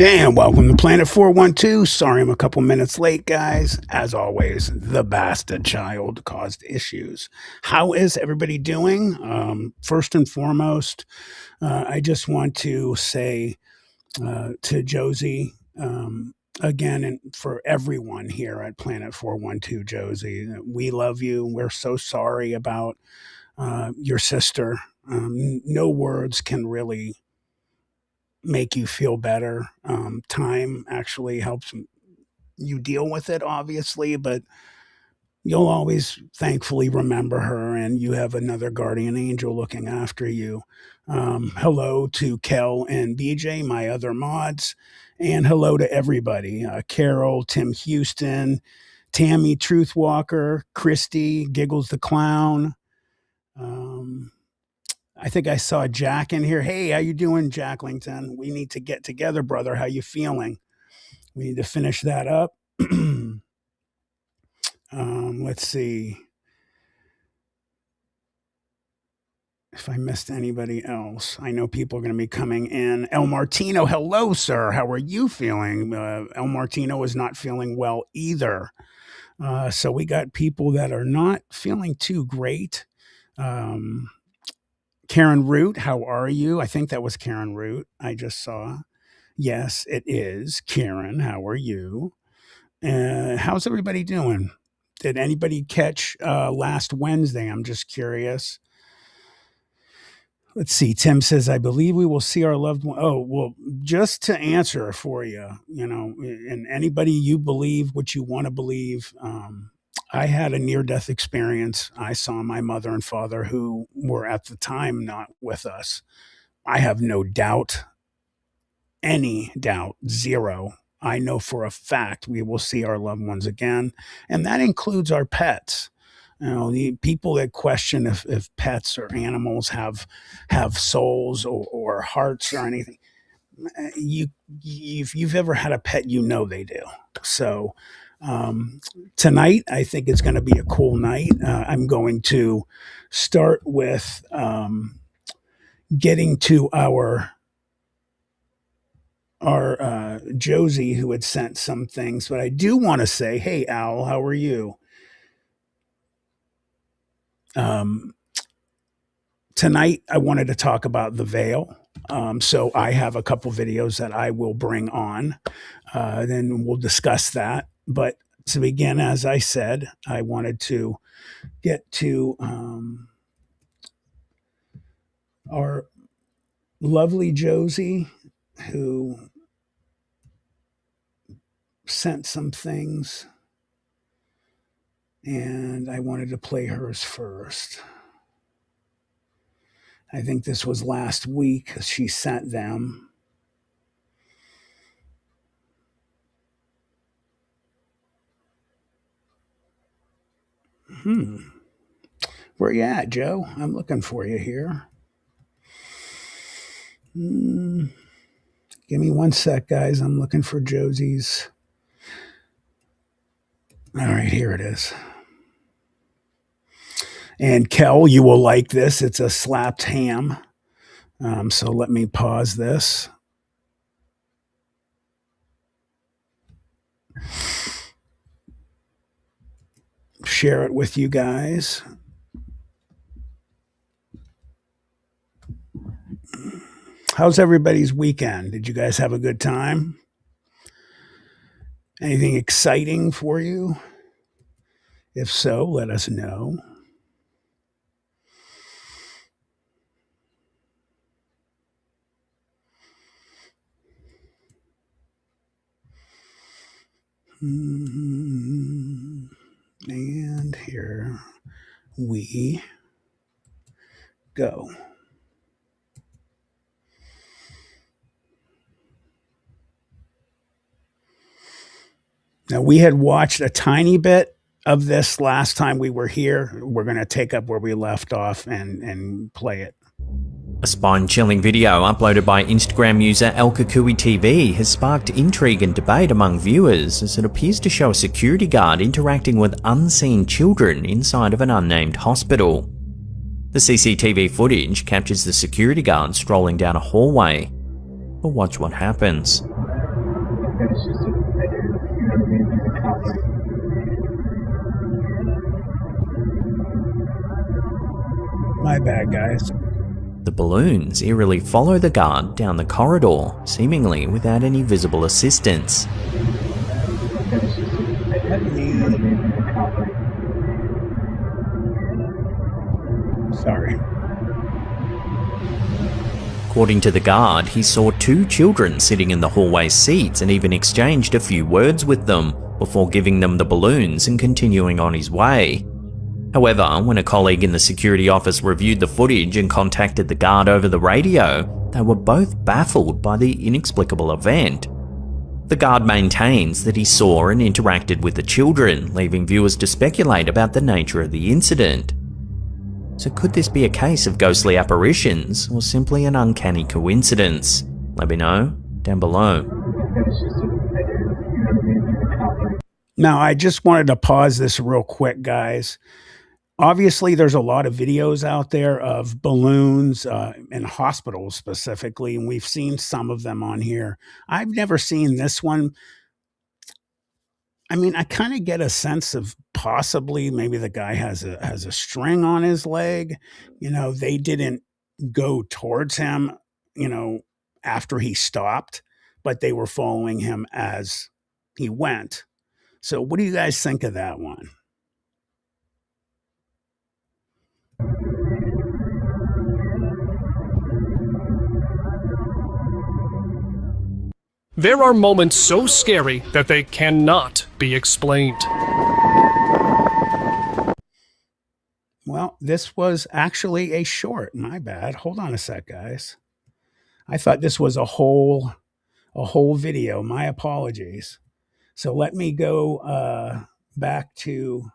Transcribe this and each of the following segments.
And welcome to Planet 412. Sorry I'm a couple minutes late, guys. As always, the bastard child caused issues. How is everybody doing? First and foremost, I just want to say to Josie, again, and for everyone here at Planet 412, Josie, we love you. We're so sorry about your sister. No words can really make you feel better. Time actually helps you deal with it, obviously, but you'll always thankfully remember her, and you have another guardian angel looking after you. Hello to Kel and BJ, my other mods, and hello to everybody. Carol, Tim Houston, Tammy Truthwalker, Christy, Giggles the Clown. I think I saw Jack in here. Hey, how you doing, Jacklington? We need to get together, brother. How you feeling? We need to finish that up. Let's see if I missed anybody else. I know people are going to be coming in. El Martino, hello, sir. How are you feeling? El Martino is not feeling well either. So we got people that are not feeling too great. Karen Root, how are you? I think that was Karen Root I just saw. Yes, it is. Karen, how are you? How's everybody doing? Did anybody catch last Wednesday? I'm just curious. Let's see. Tim says, I believe we will see our loved one. Oh, well, just to answer for you, and anybody you believe what you want to believe. I had a near-death experience. I saw my mother and father, who were at the time not with us. I have no doubt, any doubt, zero. I know for a fact we will see our loved ones again, and that includes our pets. The people that question if pets or animals have souls or hearts or anything, if you've ever had a pet, they do. So tonight, I think it's going to be a cool night. I'm going to start with getting to our Josie, who had sent some things, but I do want to say, hey, Al, how are you? Tonight, I wanted to talk about the veil. So I have a couple videos that I will bring on. Then we'll discuss that. But to begin, as I said, I wanted to get to our lovely Josie, who sent some things, and I wanted to play hers first. I think this was last week she sent them. Where you at, Joe? I'm looking for you here. Give me one sec, guys. I'm looking for Josie's. All right, here it is. And Kel, you will like this. It's a slapped ham. So let me pause this. Share it with you guys. How's everybody's weekend? Did you guys have a good time? Anything exciting for you? If so, let us know. And here we go. Now, we had watched a tiny bit of this last time we were here. We're going to take up where we left off and play it. A spine-chilling video uploaded by Instagram user ElKakui has sparked intrigue and debate among viewers, as it appears to show a security guard interacting with unseen children inside of an unnamed hospital. The CCTV footage captures the security guard strolling down a hallway. But watch what happens. My bad, guys. The balloons eerily follow the guard down the corridor, seemingly without any visible assistance. Sorry. According to the guard, he saw 2 children sitting in the hallway seats and even exchanged a few words with them before giving them the balloons and continuing on his way. However, when a colleague in the security office reviewed the footage and contacted the guard over the radio, they were both baffled by the inexplicable event. The guard maintains that he saw and interacted with the children, leaving viewers to speculate about the nature of the incident. So could this be a case of ghostly apparitions or simply an uncanny coincidence? Let me know down below. Now, I just wanted to pause this real quick, guys. Obviously, there's a lot of videos out there of balloons in hospitals specifically, and we've seen some of them on here. I've never seen this one. I mean, I kind of get a sense of possibly maybe the guy has a string on his leg. They didn't go towards him, after he stopped, but they were following him as he went. So, what do you guys think of that one? There are moments so scary that they cannot be explained. Well, this was actually a short. My bad. Hold on a sec, guys. I thought this was a whole video. My apologies. So let me go back to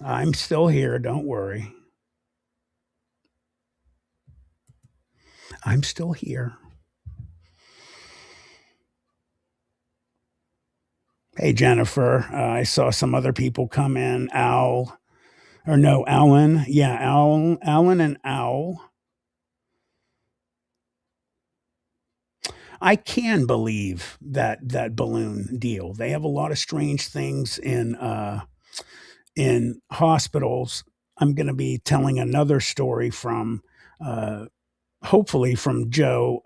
I'm still here, don't worry. I'm still here. Hey, Jennifer. I saw some other people come in. Alan. Yeah, Alan and Owl. I can believe that balloon deal. They have a lot of strange things in hospitals. I'm going to be telling another story from hopefully from Joe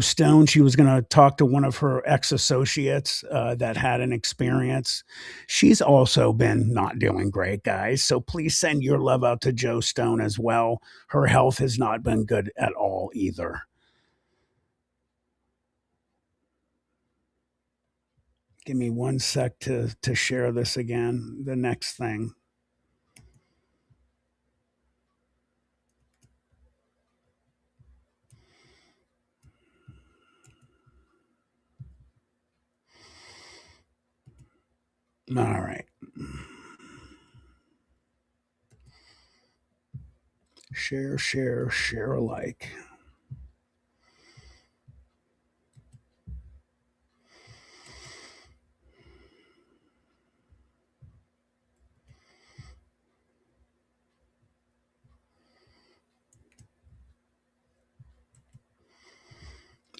Stone. She was going to talk to one of her ex-associates that had an experience. She's also been not doing great, guys. So please send your love out to Joe Stone as well. Her health has not been good at all either. Give me 1 sec to share this again. The next thing. All right. Share alike.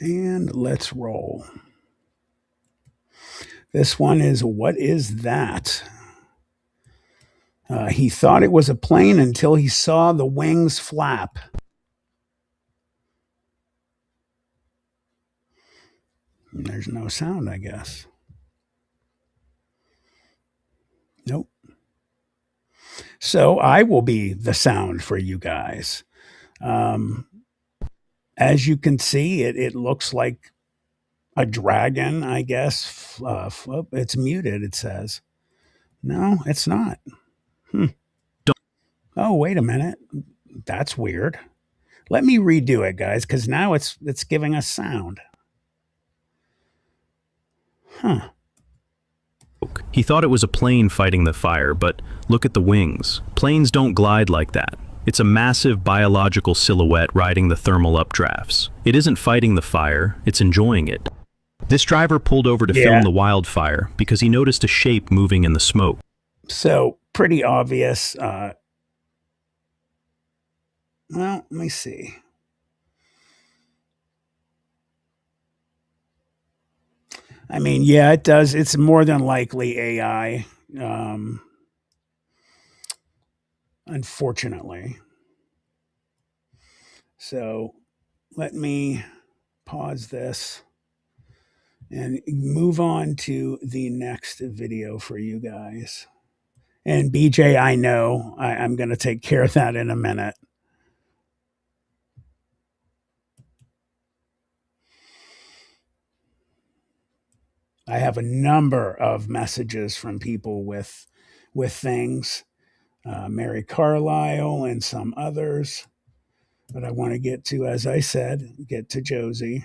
And let's roll. This one is, what is that? He thought it was a plane until he saw the wings flap. There's no sound, I guess. Nope. So I will be the sound for you guys. As you can see, it looks like a dragon, I guess. It's muted, it says. No, it's not. Oh, wait a minute. That's weird. Let me redo it, guys, because now it's giving us sound. Huh. He thought it was a plane fighting the fire, but look at the wings. Planes don't glide like that. It's a massive biological silhouette riding the thermal updrafts. It isn't fighting the fire, it's enjoying it. This driver pulled over to film the wildfire because he noticed a shape moving in the smoke. So, pretty obvious. Well, let me see. I mean, yeah, it does. It's more than likely AI, um, unfortunately. So let me pause this and move on to the next video for you guys. And BJ, I know I'm going to take care of that in a minute. I have a number of messages from people with things, Mary Carlisle and some others. But I want to get to, as I said, get to Josie.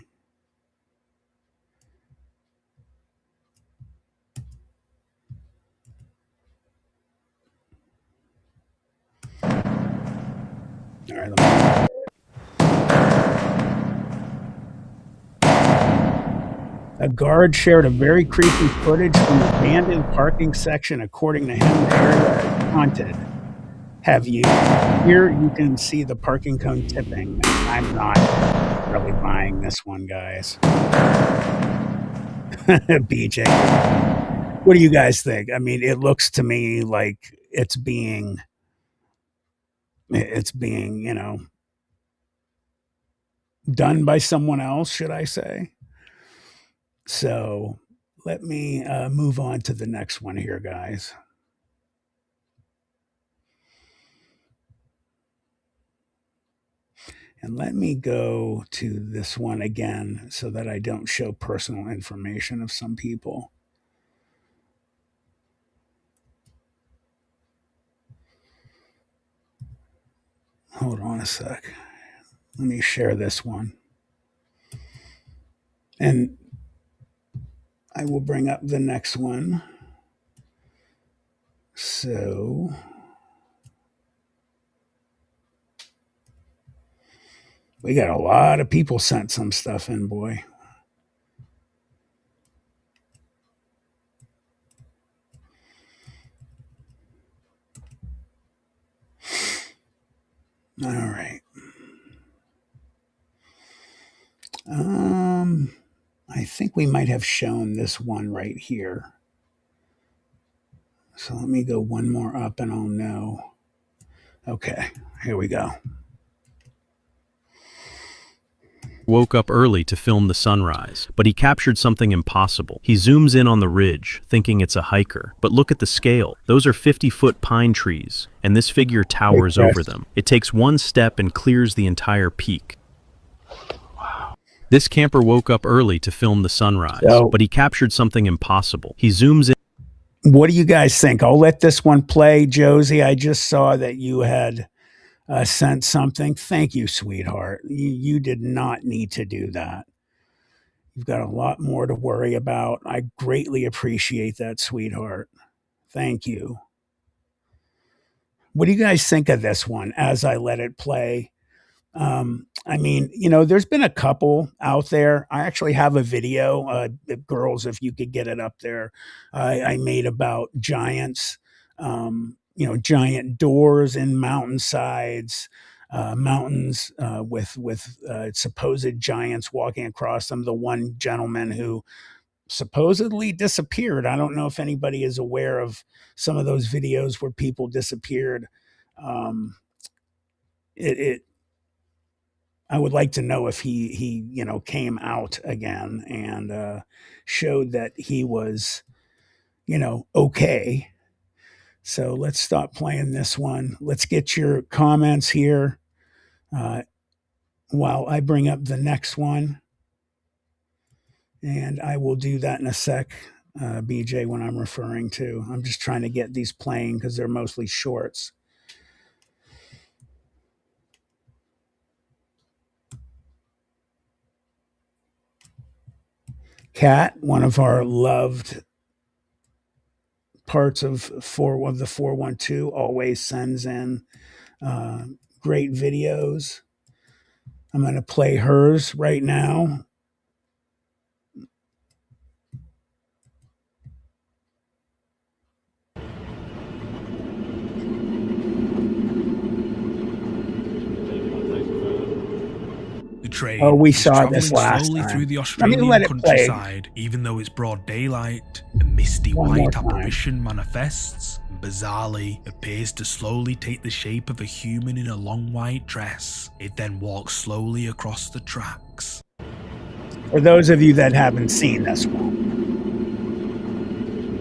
All right, let me. A guard shared a very creepy footage from the abandoned parking section. According to him, the area is haunted. Have you? Here you can see the parking cone tipping. I'm not really buying this one, guys. BJ, what do you guys think? I mean, it looks to me like it's being, done by someone else, should I say? So let me move on to the next one here, guys. And let me go to this one again so that I don't show personal information of some people. Hold on a sec. Let me share this one. And I will bring up the next one. So we got a lot of people sent some stuff in, boy. All right. I think we might have shown this one right here. So let me go one more up and I'll know. Okay, here we go. Woke up early to film the sunrise, but he captured something impossible. He zooms in on the ridge, thinking it's a hiker. But look at the scale. Those are 50-foot pine trees, and this figure towers over them. It takes one step and clears the entire peak. This camper woke up early to film the sunrise, but he captured something impossible. He zooms in. What do you guys think? I'll let this one play, Josie. I just saw that you had sent something. Thank you, sweetheart. You did not need to do that. You've got a lot more to worry about. I greatly appreciate that, sweetheart. Thank you. What do you guys think of this one as I let it play? I mean, there's been a couple out there. I actually have a video, girls, if you could get it up there, I made about giants, giant doors in mountainsides, mountains with supposed giants walking across them. The one gentleman who supposedly disappeared. I don't know if anybody is aware of some of those videos where people disappeared. Um, it I would like to know if he came out again and showed that he was okay. So let's stop playing this one. Let's get your comments here uh, while I bring up the next one, and I will do that in a sec. BJ, when I'm referring to, I'm just trying to get these playing because they're mostly shorts. Kat, one of our loved parts of the 412, always sends in uh, great videos. I'm going to play hers right now. train Oh, we is saw this travelling last slowly through time. the Let me Australian let it play countryside, even though it's broad daylight. A misty one more white time. apparition manifests and bizarrely appears to slowly take the shape of a human in a long white dress. It then walks slowly across the tracks. For those of you that haven't seen this one,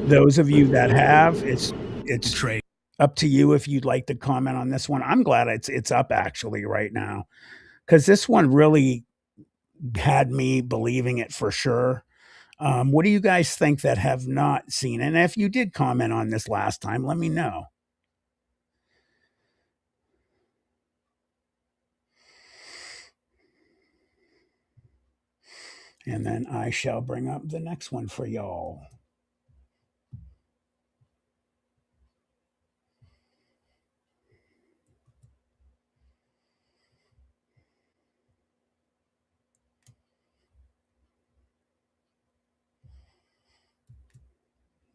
those of you that have, it's The train up to you if you'd like to comment on this one. I'm glad it's up actually right now, because this one really had me believing it for sure. What do you guys think that have not seen? And if you did comment on this last time, let me know. And then I shall bring up the next one for y'all.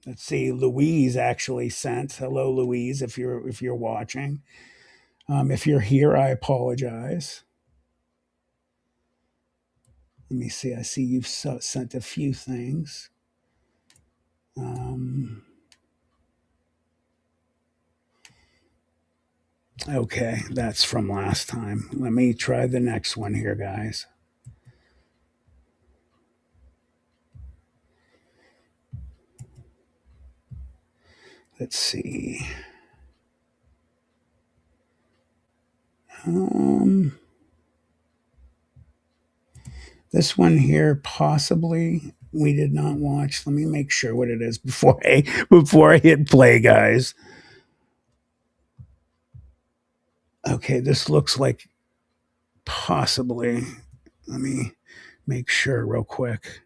Let's see. Louise actually sent. Hello, Louise. If you're watching, if you're here, I apologize. Let me see. I see you've sent a few things. Okay, that's from last time. Let me try the next one here, guys. Let's see. This one here possibly we did not watch. Let me make sure what it is before I hit play, guys. Okay, this looks like possibly. Let me make sure real quick.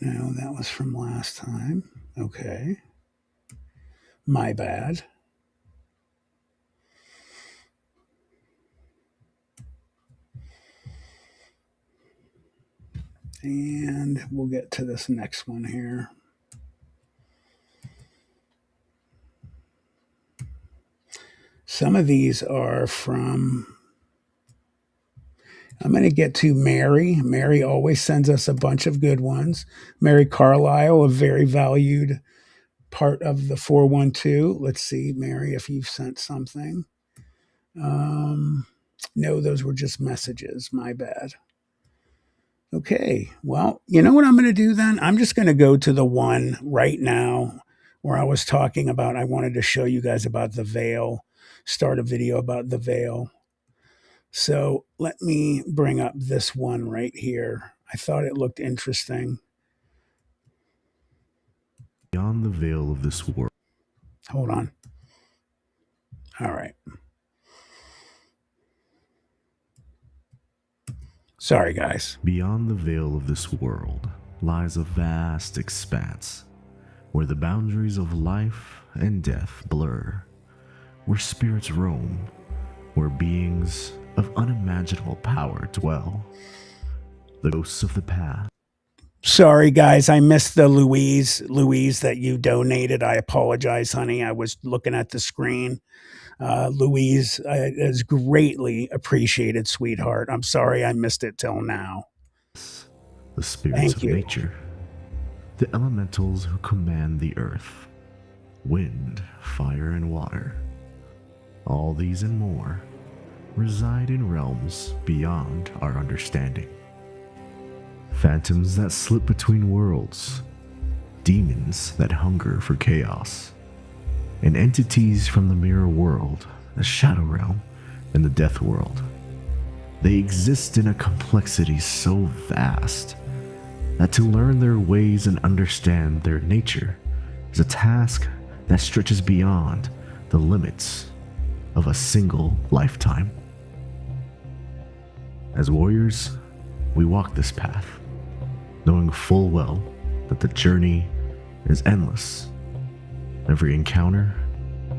No, that was from last time. Okay. My bad. And we'll get to this next one here. Some of these are from, I'm going to get to Mary. Mary always sends us a bunch of good ones. Mary Carlisle, a very valued part of the 412. Let's see, Mary, if you've sent something. No, those were just messages. My bad. Okay, well, you know what I'm going to do then? I'm just going to go to the one right now where I was talking about, I wanted to show you guys about the veil, start a video about the veil. So let me bring up this one right here. I thought it looked interesting. Beyond the veil of this world. Hold on. All right. Sorry, guys. Beyond the veil of this world lies a vast expanse where the boundaries of life and death blur, where spirits roam, where beings of unimaginable power dwell, the ghosts of the past. Sorry, guys. I missed the Louise that you donated. I apologize, honey. I was looking at the screen. Louise is greatly appreciated, sweetheart. I'm sorry I missed it till now. The spirits Thank of you. nature, the elementals who command the earth, wind, fire, and water. All these and more reside in realms beyond our understanding. Phantoms that slip between worlds, demons that hunger for chaos, and entities from the mirror world, the shadow realm, and the death world. They exist in a complexity so vast that to learn their ways and understand their nature is a task that stretches beyond the limits of a single lifetime. As warriors, we walk this path, knowing full well that the journey is endless. Every encounter,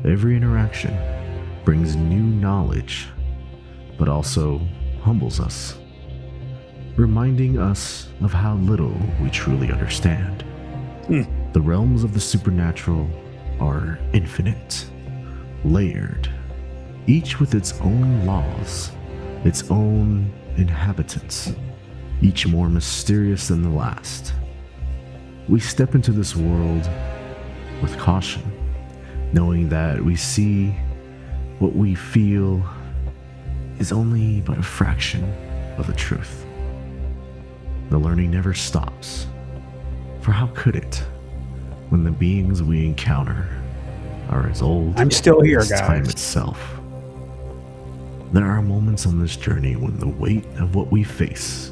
every interaction brings new knowledge, but also humbles us, reminding us of how little we truly understand. The realms of the supernatural are infinite, layered, each with its own laws, its own inhabitants, each more mysterious than the last. We step into this world with caution, knowing that we see what we feel is only but a fraction of the truth. The learning never stops, for how could it when the beings we encounter are as old I'm still here, as time guys. itself? There are moments on this journey when the weight of what we face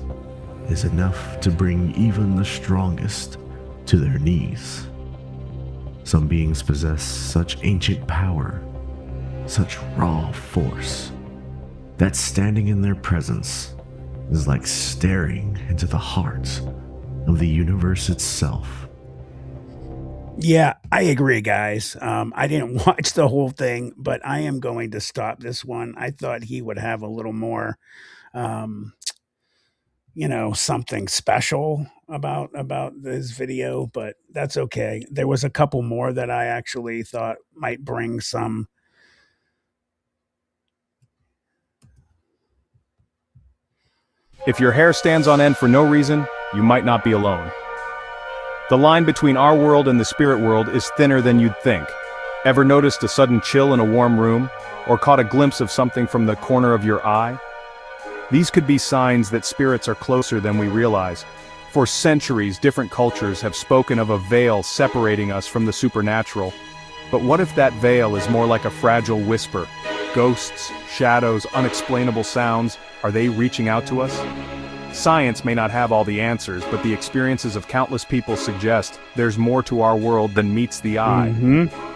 is enough to bring even the strongest to their knees. Some beings possess such ancient power, such raw force, that standing in their presence is like staring into the heart of the universe itself. Yeah, I agree, guys. I didn't watch the whole thing, but I am going to stop this one. I thought he would have a little more, um, something special about this video, but that's okay. There was a couple more that I actually thought might bring some. If your hair stands on end for no reason, you might not be alone. The line between our world and the spirit world is thinner than you'd think. Ever noticed a sudden chill in a warm room, or caught a glimpse of something from the corner of your eye? These could be signs that spirits are closer than we realize. For centuries, different cultures have spoken of a veil separating us from the supernatural. But what if that veil is more like a fragile whisper? Ghosts, shadows, unexplainable sounds, are they reaching out to us? Science may not have all the answers, but the experiences of countless people suggest there's more to our world than meets the eye.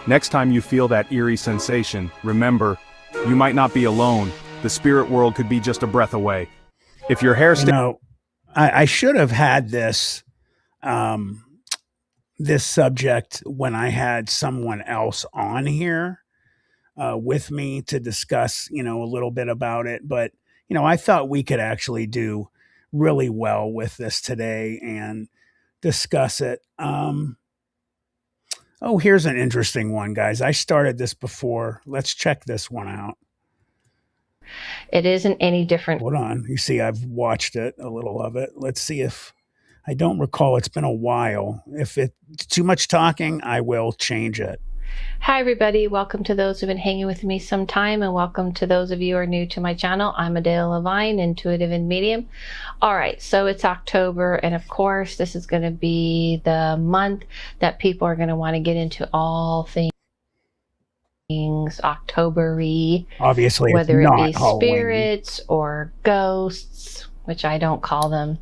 Next time you feel that eerie sensation, remember, you might not be alone. The spirit world could be just a breath away. If your hair I should have had this subject when I had someone else on here with me to discuss, a little bit about it. But, I thought we could actually do really well with this today and discuss it. Oh, here's an interesting one, guys. I started this before. Let's check this one out. It isn't any different. Hold on. You see, I've watched it, a little of it. Let's see if I don't recall. It's been a while. If it's too much talking, I will change it. Hi, everybody. Welcome to those who've been hanging with me some time, and welcome to those of you who are new to my channel. I'm Adele Levine, intuitive and medium. All right, so it's October, and of course, this is going to be the month that people are going to want to get into all things October-y, Obviously, whether it's it not be Halloween. spirits or ghosts, which I don't call them,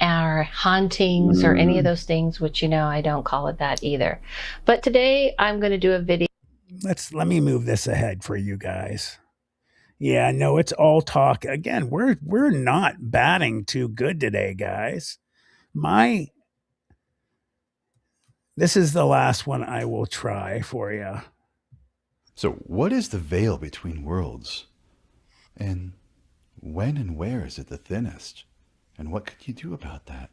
or hauntings or any of those things, which I don't call it that either. But today I'm going to do a video. Let me move this ahead for you guys. Yeah, no, it's all talk. Again, we're not batting too good today, guys. This is the last one I will try for you. So, what is the veil between worlds? And when and where is it the thinnest? And what could you do about that?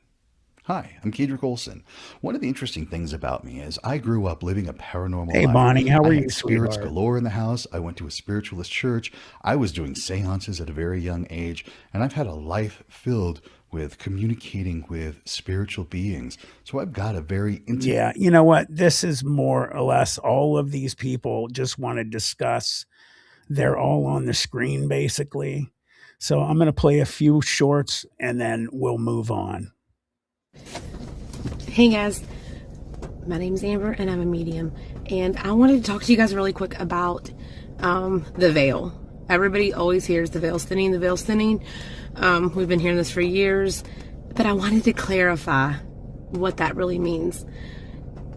Hi, I'm Kedrick Olson. One of the interesting things about me is I grew up living a paranormal Hey, life. Bonnie, how are I you, had spirits sweetheart? galore in the house. I went to a spiritualist church. I was doing seances at a very young age. And I've had a life filled with communicating with spiritual beings. So I've got a very intimate... Yeah, you know what? This is more or less all of these people just want to discuss. They're all on the screen, basically. So I'm going to play a few shorts and then we'll move on. Hey guys, my name's Amber and I'm a medium, and I wanted to talk to you guys really quick about the veil. Everybody always hears the veil's thinning, the veil's thinning. We've been hearing this for years, but I wanted to clarify what that really means.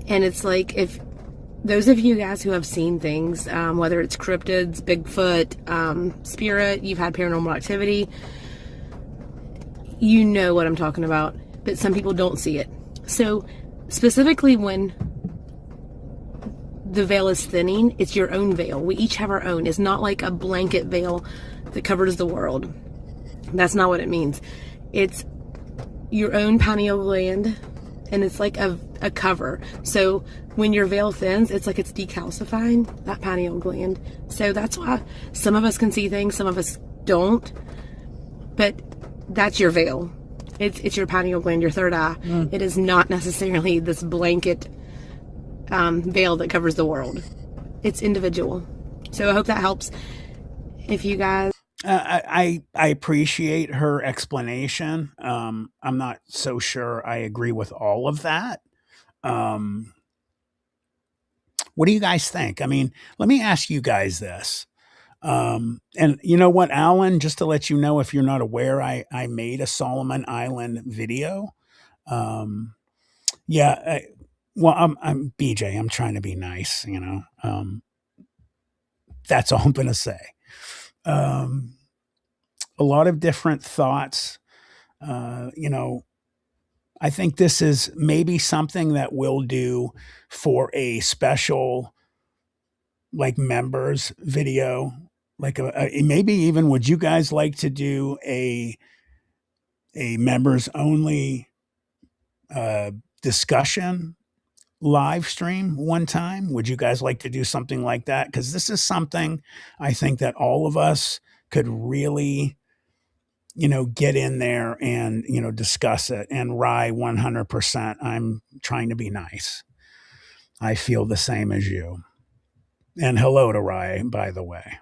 And it's like, if those of you guys who have seen things, whether it's cryptids, Bigfoot, spirit, you've had paranormal activity, you know what I'm talking about, but some people don't see it. So specifically when the veil is thinning, it's your own veil. We each have our own. It's not like a blanket veil that covers the world. That's not what it means. It's your own pineal gland and it's like a cover. So when your veil thins, it's like it's decalcifying that pineal gland. So that's why some of us can see things, some of us don't. But that's your veil. It's your pineal gland, your third eye. It is not necessarily this blanket veil that covers the world. It's individual. So I hope that helps. If you guys... I appreciate her explanation. I'm not so sure I agree with all of that. What do you guys think? I mean, let me ask you guys this. And you know what, Alan, just to let you know, if you're not aware, I made a Solomon Island video. Yeah, I'm BJ. I'm trying to be nice, you know. That's all I'm going to say. A lot of different thoughts. You know, I think this is maybe something that we'll do for a special, like, members video. Like maybe even, would you guys like to do a members only discussion live stream one time? Would you guys like to do something like that? Because this is something I think that all of us could really, you know, get in there and, you know, discuss it. And Rye, 100%, I'm trying to be nice. I feel the same as you. And hello to Rye, by the way.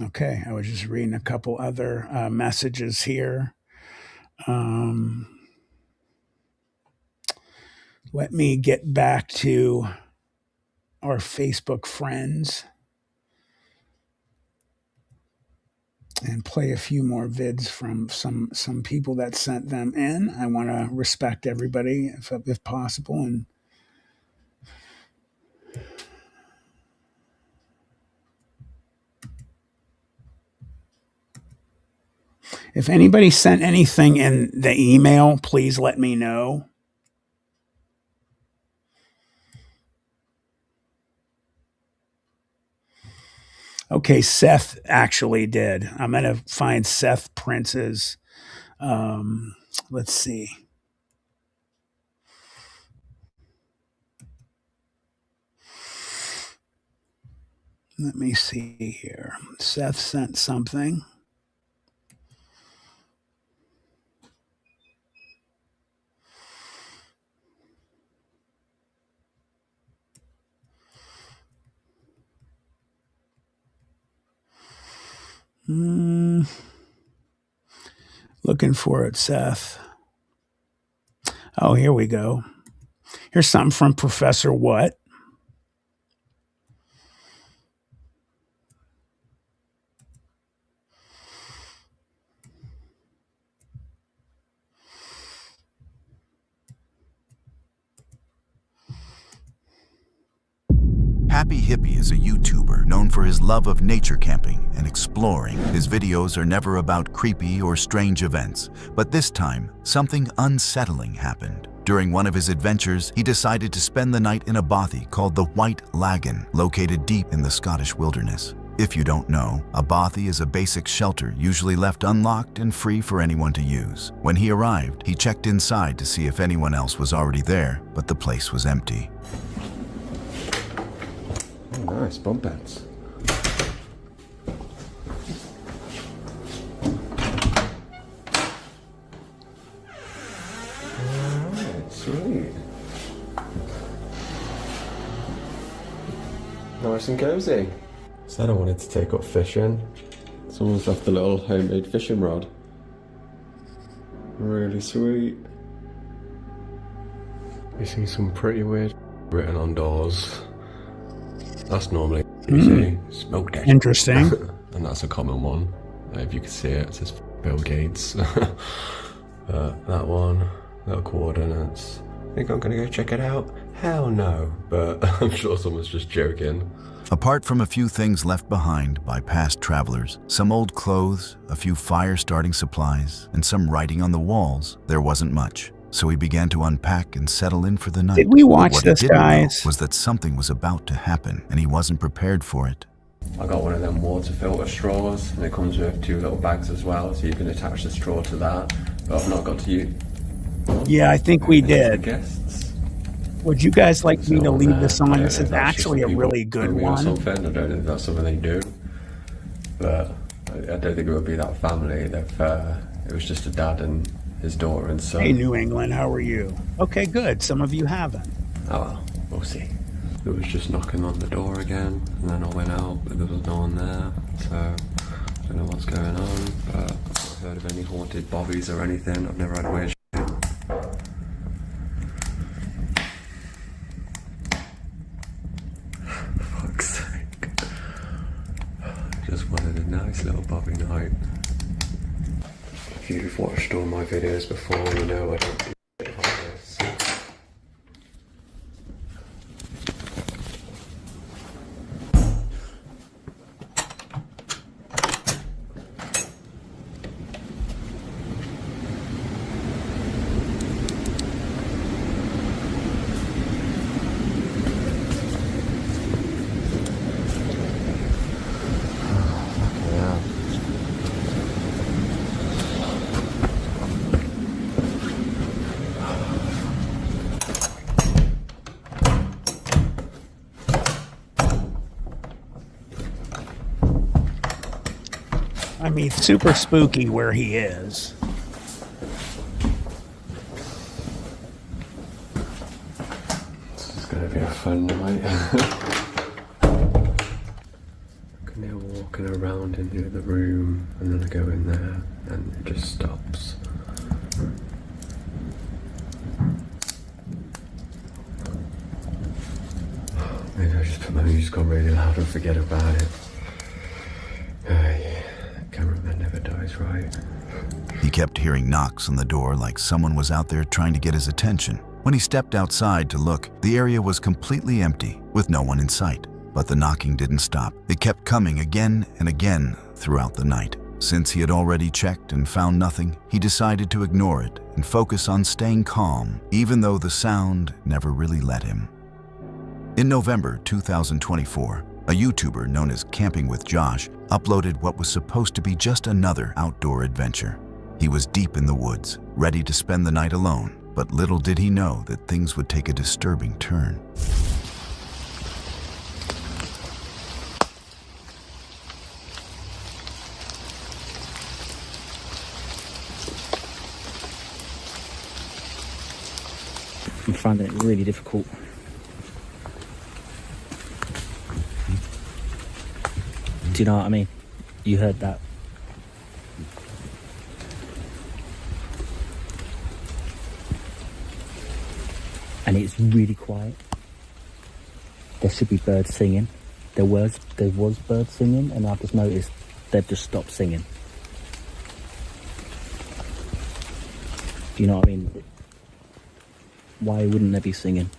Okay, I was just reading a couple other messages here. Let me get back to our Facebook friends and play a few more vids from some people that sent them in. I want to respect everybody if possible. And if anybody sent anything in the email, please let me know. Okay, Seth actually did. I'm going to find Seth Prince's. Let's see. Let me see here. Seth sent something. Looking for it, Seth. Oh, here we go. Here's something from Professor What. Happy Hippie is a YouTuber known for his love of nature camping and exploring. His videos are never about creepy or strange events, but this time, something unsettling happened. During one of his adventures, he decided to spend the night in a bothy called the White Lagan, located deep in the Scottish wilderness. If you don't know, a bothy is a basic shelter usually left unlocked and free for anyone to use. When he arrived, he checked inside to see if anyone else was already there, but the place was empty. Oh, nice bunk beds. Alright, sweet. Nice and cozy. Said I wanted to take up fishing. Someone's left a little homemade fishing rod. Really sweet. You see some pretty weird written on doors. That's normally easy. Smoke that. Interesting. And that's a common one. If you can see it, it says Bill Gates. That one, little coordinates. Think I'm gonna go check it out? Hell no. But I'm sure someone's just joking. Apart from a few things left behind by past travelers, some old clothes, a few fire-starting supplies, and some writing on the walls, there wasn't much. So he began to unpack and settle in for the night. Did we watch what this, he didn't guys? know was that something was about to happen, and he wasn't prepared for it. I got one of them water filter straws, and it comes with 2 little bags as well, so you can attach the straw to that. But I've not got to use. Yeah, I think we did. Guests. Would you guys like me to leave this on? I don't This know is if that's actually a just really people good doing or one. something. I don't know if that's something they do, but I don't think it would be that family. If it was just a dad and his daughter and son. Hey, New England, how are you? Okay, good. Some of you haven't. Oh well, we'll see. It was just knocking on the door again, and then I went out, but there was no one there, so I don't know what's going on, but I've not heard of any haunted bobbies or anything. I've never had weird shit. For fuck's sake. Just wanted a nice little bobby night. If you've watched all my videos before, you know I don't do shit like this. I mean, super spooky where he is. This is going to be a fun night. I'm now walking around into the room, and then I go in there, and it just stops. Maybe I just put my music on really loud and forget about it. Cameraman never dies, right? He kept hearing knocks on the door like someone was out there trying to get his attention. When he stepped outside to look, the area was completely empty, with no one in sight. But the knocking didn't stop. It kept coming again and again throughout the night. Since he had already checked and found nothing, he decided to ignore it and focus on staying calm, even though the sound never really let him. In November 2024, a YouTuber known as Camping with Josh uploaded what was supposed to be just another outdoor adventure. He was deep in the woods, ready to spend the night alone, but little did he know that things would take a disturbing turn. I'm finding it really difficult. Do you know what I mean? You heard that. And it's really quiet. There should be birds singing. There was birds singing, and I've just noticed they've just stopped singing. Do you know what I mean? Why wouldn't they be singing?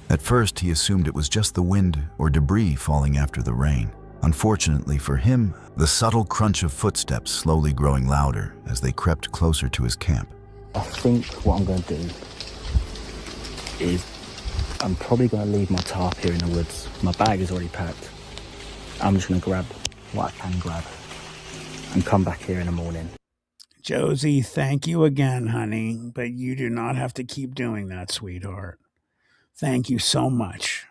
At first, he assumed it was just the wind or debris falling after the rain. Unfortunately for him, the subtle crunch of footsteps slowly growing louder as they crept closer to his camp. I think what I'm going to do is I'm probably going to leave my tarp here in the woods. My bag is already packed. I'm just going to grab what I can grab and come back here in the morning. Josie, thank you again, honey, but you do not have to keep doing that, sweetheart. Thank you so much.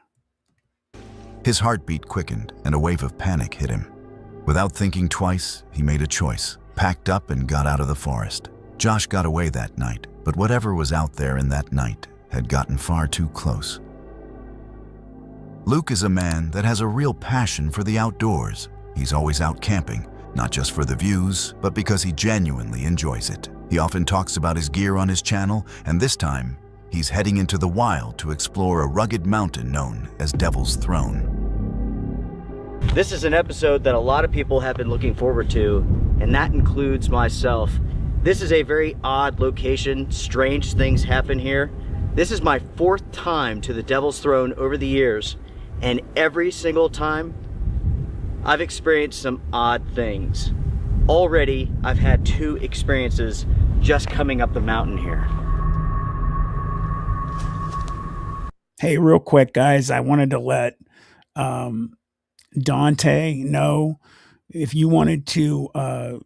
His heartbeat quickened and a wave of panic hit him. Without thinking twice, he made a choice, packed up and got out of the forest. Josh got away that night, but whatever was out there in that night had gotten far too close. Luke is a man that has a real passion for the outdoors. He's always out camping, not just for the views, but because he genuinely enjoys it. He often talks about his gear on his channel, and this time, he's heading into the wild to explore a rugged mountain known as Devil's Throne. This is an episode that a lot of people have been looking forward to, and that includes myself. This is a very odd location. Strange things happen here. This is my 4th time to the Devil's Throne over the years, and every single time, I've experienced some odd things. Already, I've had 2 experiences just coming up the mountain here. Hey, real quick, guys, I wanted to let Dante, no. If you wanted to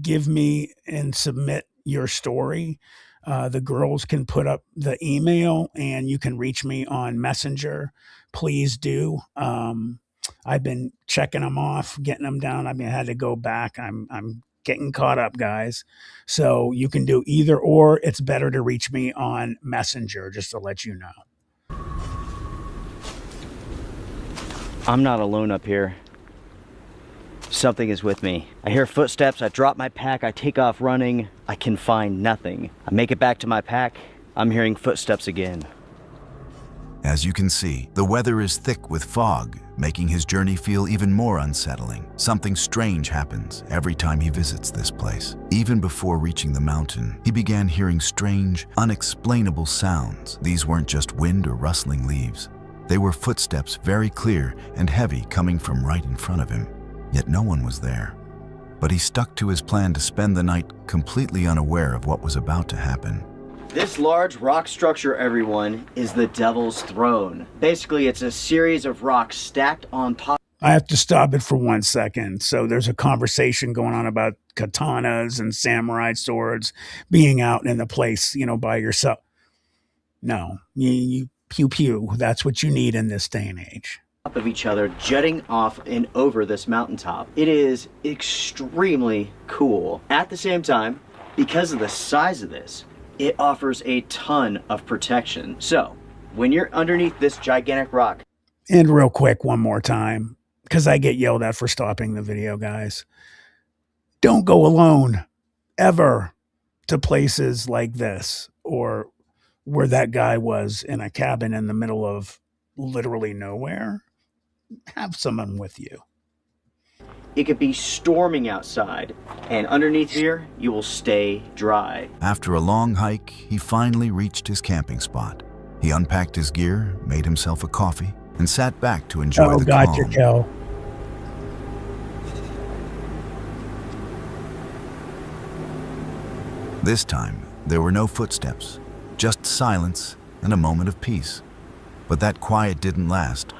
give me and submit your story, the girls can put up the email and you can reach me on Messenger. Please do. I've been checking them off, getting them down. I mean, I had to go back. I'm getting caught up, guys. So you can do either or. It's better to reach me on Messenger, just to let you know. I'm not alone up here. Something is with me. I hear footsteps, I drop my pack, I take off running, I can find nothing. I make it back to my pack, I'm hearing footsteps again. As you can see, the weather is thick with fog, making his journey feel even more unsettling. Something strange happens every time he visits this place. Even before reaching the mountain, he began hearing strange, unexplainable sounds. These weren't just wind or rustling leaves. They were footsteps, very clear and heavy, coming from right in front of him. Yet no one was there. But he stuck to his plan to spend the night completely unaware of what was about to happen. This large rock structure, everyone, is the Devil's Throne. Basically, it's a series of rocks stacked on top. I have to stop it for 1 second. So there's a conversation going on about katanas and samurai swords being out in the place, by yourself. No, you pew pew. That's what you need in this day and age. Of each other, jutting off and over this mountaintop. It is extremely cool. At the same time, because of the size of this, it offers a ton of protection. So, when you're underneath this gigantic rock. And real quick, one more time, because I get yelled at for stopping the video, guys. Don't go alone, ever, to places like this, or where that guy was in a cabin in the middle of literally nowhere. Have someone with you. It could be storming outside, and underneath here, you will stay dry. After a long hike, he finally reached his camping spot. He unpacked his gear, made himself a coffee, and sat back to enjoy the calm. Gotcha, Kel. This time, there were no footsteps, just silence and a moment of peace. But that quiet didn't last,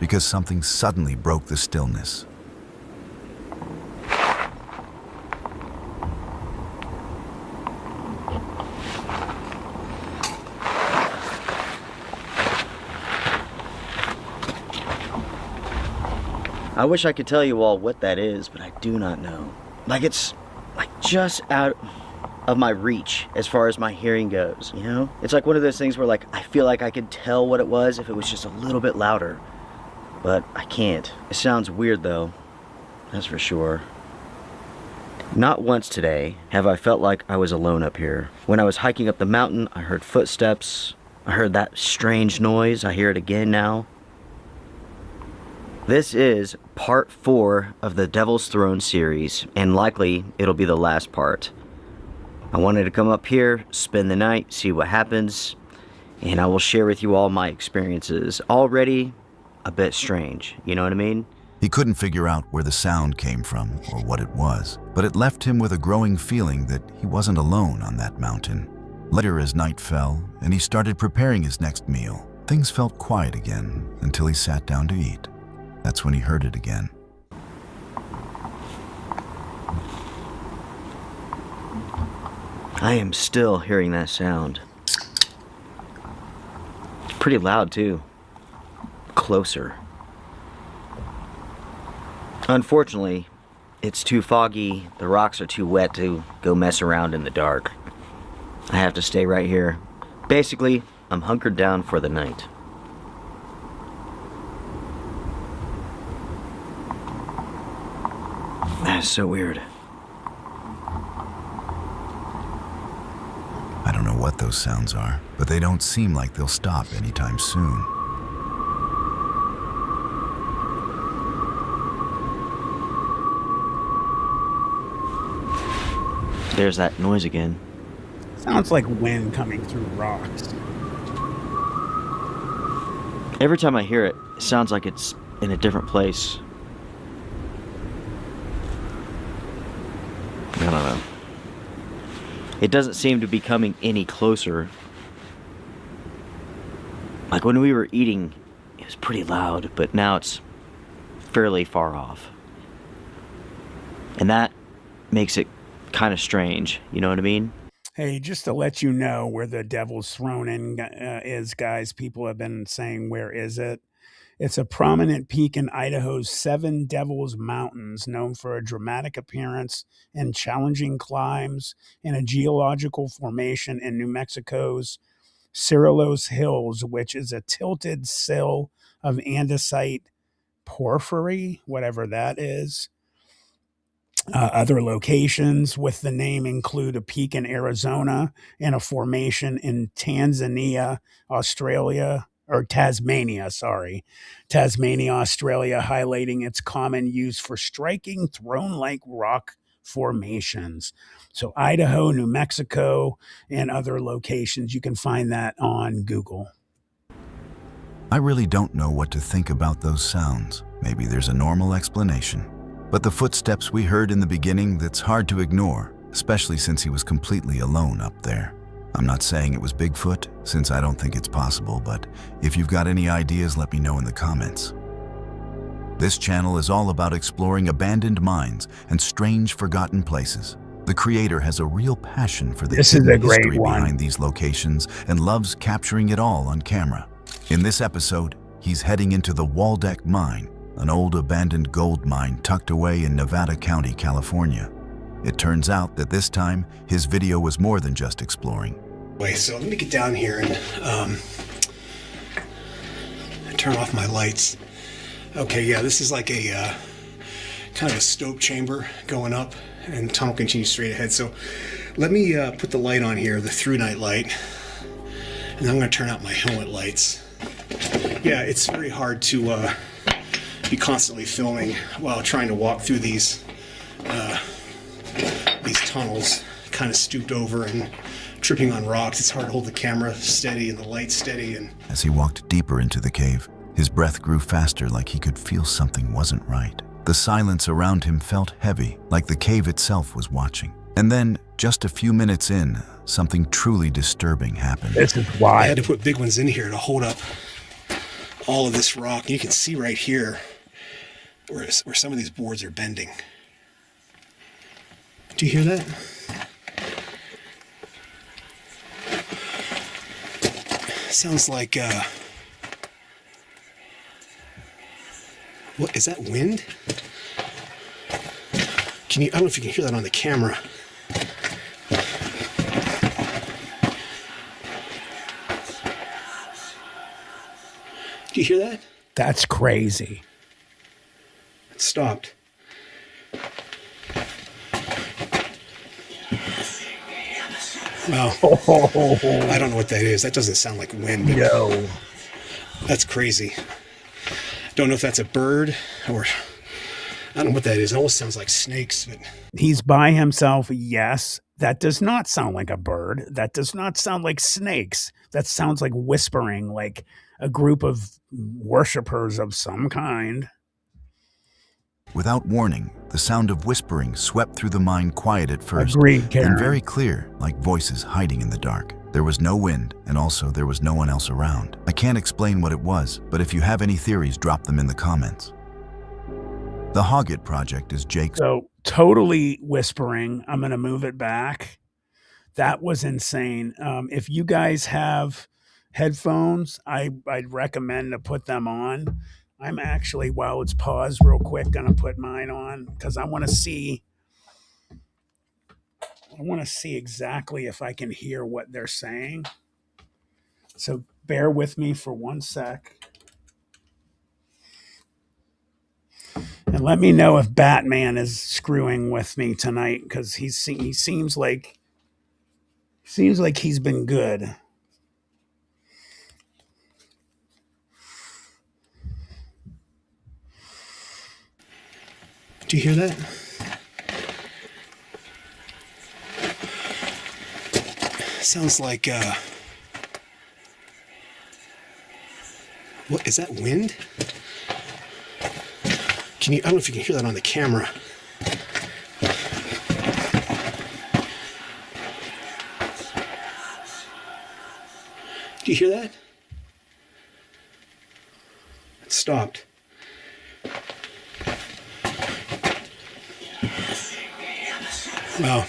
because something suddenly broke the stillness. I wish I could tell you all what that is, but I do not know. It's just out of my reach as far as my hearing goes, It's like one of those things where I feel like I could tell what it was if it was just a little bit louder. But I can't. It sounds weird though, that's for sure. Not once today have I felt like I was alone up here. When I was hiking up the mountain, I heard footsteps. I heard that strange noise. I hear it again now. This is part 4 of the Devil's Throne series, and likely it'll be the last part. I wanted to come up here, spend the night, see what happens, and I will share with you all my experiences. Already a bit strange, you know what I mean? He couldn't figure out where the sound came from or what it was, but it left him with a growing feeling that he wasn't alone on that mountain. Later, as night fell and he started preparing his next meal, things felt quiet again until he sat down to eat. That's when he heard it again. I am still hearing that sound. It's pretty loud too. Closer. Unfortunately, it's too foggy, the rocks are too wet to go mess around in the dark. I have to stay right here. Basically, I'm hunkered down for the night. That is so weird. I don't know what those sounds are, but they don't seem like they'll stop anytime soon. There's that noise again. Sounds like wind coming through rocks. Every time I hear it, it sounds like it's in a different place. I don't know. It doesn't seem to be coming any closer. Like when we were eating, it was pretty loud, but now it's fairly far off. And that makes it kind of strange, you know what I mean? Hey, just to let you know where the Devil's Throne is, guys, people have been saying, where is it? It's a prominent peak in Idaho's Seven Devils Mountains, known for a dramatic appearance and challenging climbs in a geological formation in New Mexico's Cerritos Hills, which is a tilted sill of andesite porphyry, whatever that is. Other locations with the name include a peak in Arizona and a formation in Tanzania, Australia, or Tasmania, Tasmania, Australia, highlighting its common use for striking throne-like rock formations. So Idaho, New Mexico, and other locations, you can find that on Google. I really don't know what to think about those sounds. Maybe there's a normal explanation. But the footsteps we heard in the beginning, that's hard to ignore, especially since he was completely alone up there. I'm not saying it was Bigfoot, since I don't think it's possible, but if you've got any ideas, let me know in the comments. This channel is all about exploring abandoned mines and strange forgotten places. The creator has a real passion for the history behind these locations and loves capturing it all on camera. In this episode, he's heading into the Waldeck Mine, an old abandoned gold mine tucked away in Nevada County, California. It turns out that this time, his video was more than just exploring. Wait, so let me get down here and turn off my lights. Okay, yeah, this is like a kind of a stope chamber going up, and the tunnel continues straight ahead. So let me put the light on here, the through night light, and then I'm going to turn out my helmet lights. Yeah, it's very hard to be constantly filming while trying to walk through these tunnels, kind of stooped over and tripping on rocks. It's hard to hold the camera steady and the light steady. And as he walked deeper into the cave, his breath grew faster, like he could feel something wasn't right. The silence around him felt heavy, like the cave itself was watching. And then, just a few minutes in, something truly disturbing happened. This is why I had to put big ones in here to hold up all of this rock. And you can see right here where some of these boards are bending. Do you hear that? Sounds like, what, is that wind? I don't know if you can hear that on the camera. Do you hear that? That's crazy. It stopped. Well, I don't know what that is. That doesn't sound like wind. No. That's crazy. Don't know if that's a bird or I don't know what that is. It almost sounds like snakes. But he's by himself. Yes. That does not sound like a bird. That does not sound like snakes. That sounds like whispering, like a group of worshipers of some kind. Without warning, the sound of whispering swept through the mine, quiet at first, Agreed, Karen. and very clear, like voices hiding in the dark. There was no wind, and also there was no one else around. I can't explain what it was, but if you have any theories, drop them in the comments. The Hoggett Project is Jake's... So, totally whispering. I'm going to move it back. That was insane. If you guys have headphones, I'd recommend to put them on. I'm actually, while it's paused real quick, going to put mine on because I want to see exactly if I can hear what they're saying. So bear with me for 1 sec. And let me know if Batman is screwing with me tonight because he seems like he's been good. do you hear that? Sounds like what is that wind? I don't know if you can hear that on the camera. Do you hear that? It stopped. Well,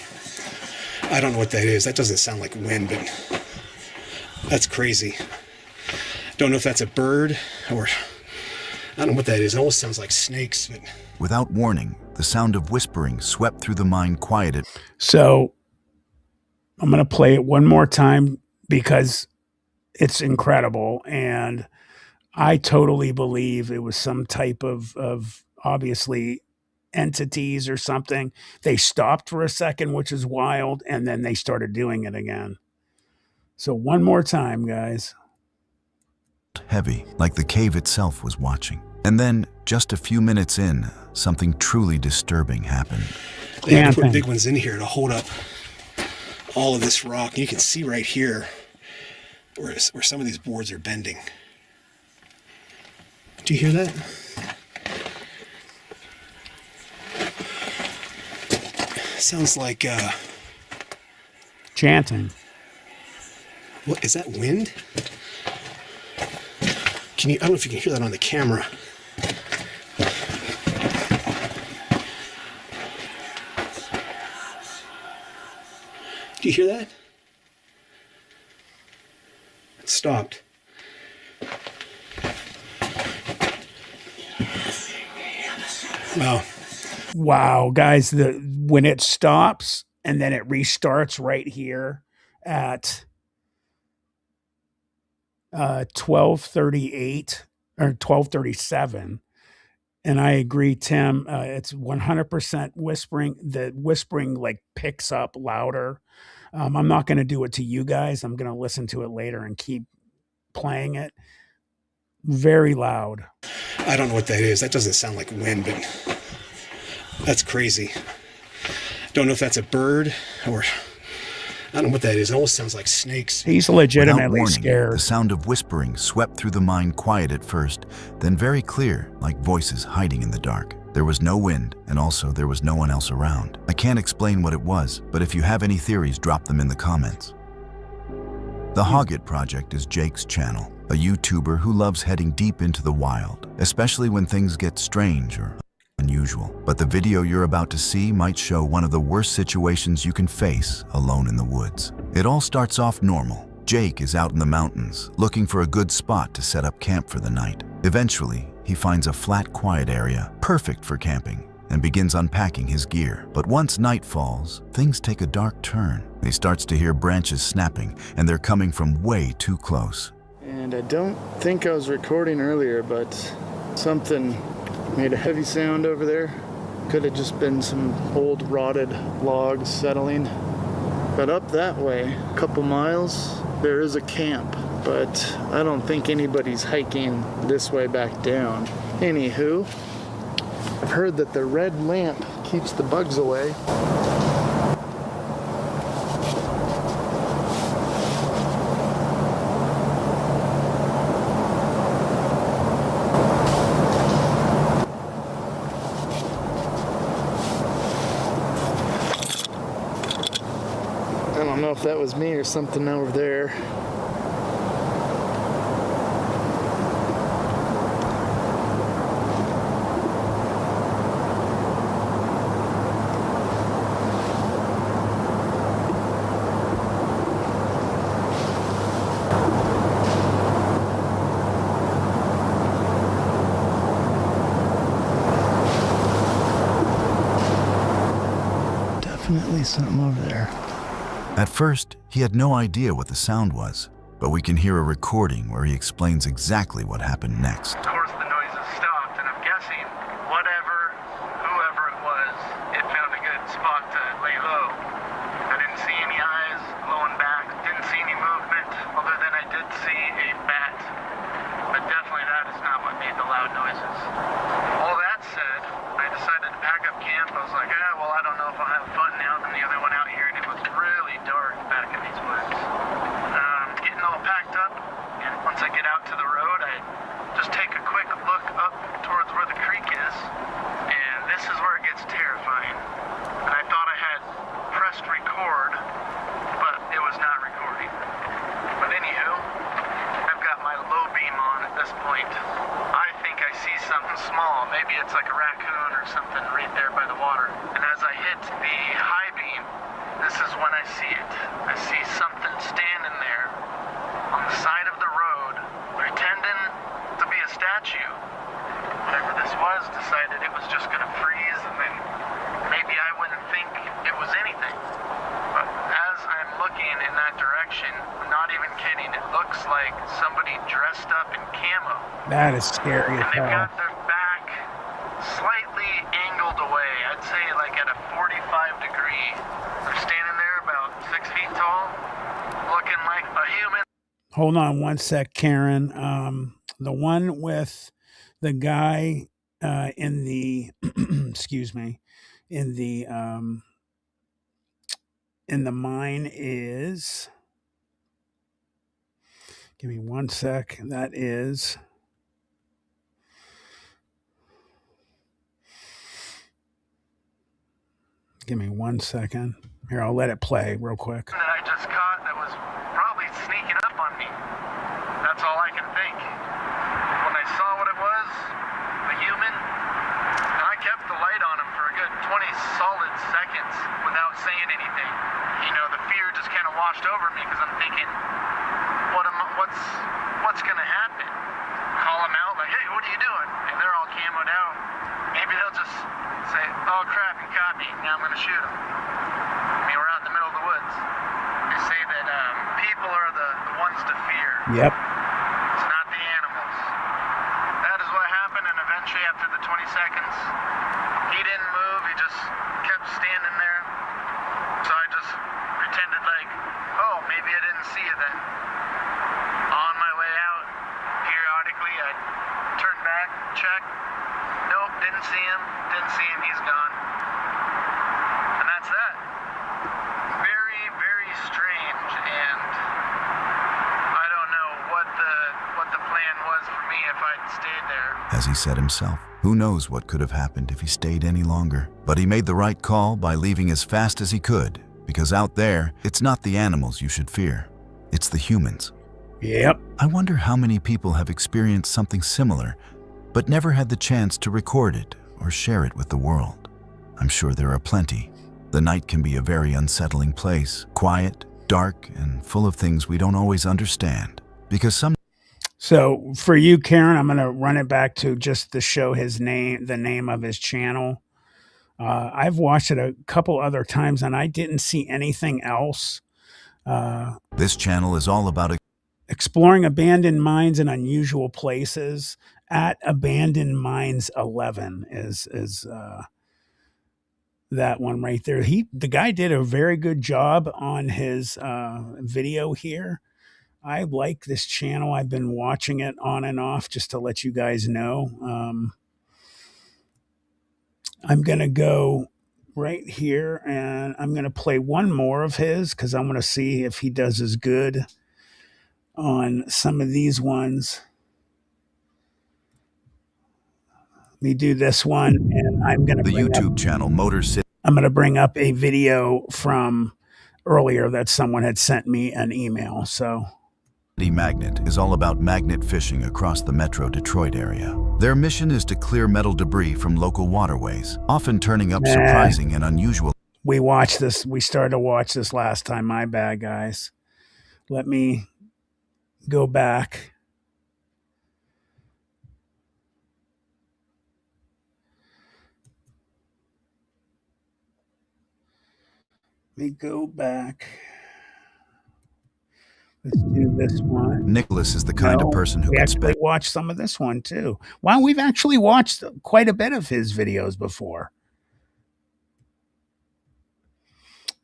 I don't know what that is. That doesn't sound like wind, but that's crazy. Don't know if that's a bird or I don't know what that is. It almost sounds like snakes. But Without warning, the sound of whispering swept through the mind quieted. So I'm going to play it one more time because it's incredible. And I totally believe it was some type of obviously entities or something. They stopped for a second, which is wild. And then they started doing it again. So one more time, guys. Heavy, like the cave itself was watching. And then, just a few minutes in, something truly disturbing happened. they had to put big ones in here to hold up all of this rock. You can see right here where some of these boards are bending. Do you hear that? Sounds like chanting. What is that, wind? Can you, I don't know if you can hear that on the camera. Do you hear that? It stopped. Wow. Wow, guys, when it stops and then it restarts right here at 12:38 or 12:37. And I agree, Tim, it's 100% whispering. The whispering like picks up louder. I'm not going to do it to you guys. I'm going to listen to it later and keep playing it. Very loud. I don't know what that is. That doesn't sound like wind, but that's crazy. Don't know if that's a bird or I don't know what that is. It almost sounds like snakes. He's legitimately Without warning, scared. the sound of whispering swept through the mind quiet at first, then very clear, like voices hiding in the dark. There was no wind, and also there was no one else around. I can't explain what it was, but if you have any theories, drop them in the comments. The Hoggit Project is Jake's channel, a YouTuber who loves heading deep into the wild, especially when things get strange or unusual. But the video you're about to see might show one of the worst situations you can face alone in the woods. It all starts off normal. Jake is out in the mountains, looking for a good spot to set up camp for the night. Eventually, he finds a flat, quiet area, perfect for camping, and begins unpacking his gear. But once night falls, things take a dark turn. He starts to hear branches snapping, and they're coming from way too close. And I don't think I was recording earlier, but something made a heavy sound over there. Could have just been some old rotted logs settling. But up that way, a couple miles, there is a camp, but I don't think anybody's hiking this way back down. Anywho, I've heard that the red lamp keeps the bugs away. I don't know if that was me or something over there. Definitely something over there. At first, he had no idea what the sound was, but we can hear a recording where he explains exactly what happened next. Of course, the noises stopped, and I'm guessing whoever it was, it found a good spot to lay low. I didn't see any eyes glowing back, didn't see any movement, other than I did see a bat. But definitely that is not what made the loud noises. All that said, I decided to pack up camp. I was like, well, I don't know if I'll have fun now than the other one out here, and it was really dark back in these woods. Getting all packed up, and once I get out to the road, I just take a quick look up towards where the creek is, and this is where it gets terrifying. And I thought I had pressed record, but it was not recording. But anywho, I've got my low beam on at this point. I think I see something small. Maybe it's like a raccoon or something right there by the water. And as I hit the high beam, this is when I see it. I see something standing there on the side of the road, pretending to be a statue. Whatever this was decided it was just going to freeze, and then maybe I wouldn't think it was anything. But as I'm looking in that direction, I'm not even kidding, it looks like somebody dressed up in camo. That is scary as And they've hell. got their back slightly angled away. I'd say like at a 45 degree. They're standing there about 6 feet tall, looking like a human. Hold on one sec, Karen. The one with the guy in the excuse me, in the mine is, give me one sec. That is, give me 1 second. Here, I'll let it play real quick. That I just caught that was probably sneaking up on me. That's all I can think. When I saw what it was, the human, and I kept the light on him for a good 20 solid seconds without saying anything. You know, the fear just kind of washed over me because I'm thinking, what's going to happen? Call them out like, hey, what are you doing? And they're all camoed out. Maybe they'll just say, oh crap, he caught me. Now I'm going to shoot him. I mean, we're out in the middle of the woods. They say that people are the ones to fear. Yep. It's not the animals. That is what happened, and eventually after the 20 seconds, he didn't move. He just kept standing there. So I just pretended like, oh, maybe I didn't see you then. On my way out, periodically, I'd turn back, check. Nope, didn't see him. Didn't see him. He's gone. And that's that. Very, very strange, and I don't know what the plan was for me if I'd stayed there. As he said himself, who knows what could have happened if he stayed any longer. But he made the right call by leaving as fast as he could, because out there, it's not the animals you should fear. It's the humans. Yep. I wonder how many people have experienced something similar, but never had the chance to record it or share it with the world. I'm sure there are plenty. The night can be a very unsettling place, quiet, dark, and full of things we don't always understand. Because some... So for you, Karen, I'm going to run it back to just to show his name, the name of his channel. I've watched it a couple other times and I didn't see anything else. This channel is all about exploring abandoned mines in unusual places. At Abandoned Mines 11 is that one right there. The guy did a very good job on his video here. I like this channel. I've been watching it on and off just to let you guys know. I'm going to go right here and I'm going to play one more of his because I want to see if he does as good on some of these ones. Let me do this one, and I'm going to the YouTube channel Motor City. I'm going to bring up a video from earlier that someone had sent me an email. So Magnet is all about magnet fishing across the metro Detroit area. Their mission is to clear metal debris from local waterways, often turning up surprising and unusual. We watched this. We started to watch this last time. My bad, guys. Let me go back. Let me go back. Let's do this one. Nicholas is the kind of person who we can actually watch some of this one too. Wow, we've actually watched quite a bit of his videos before.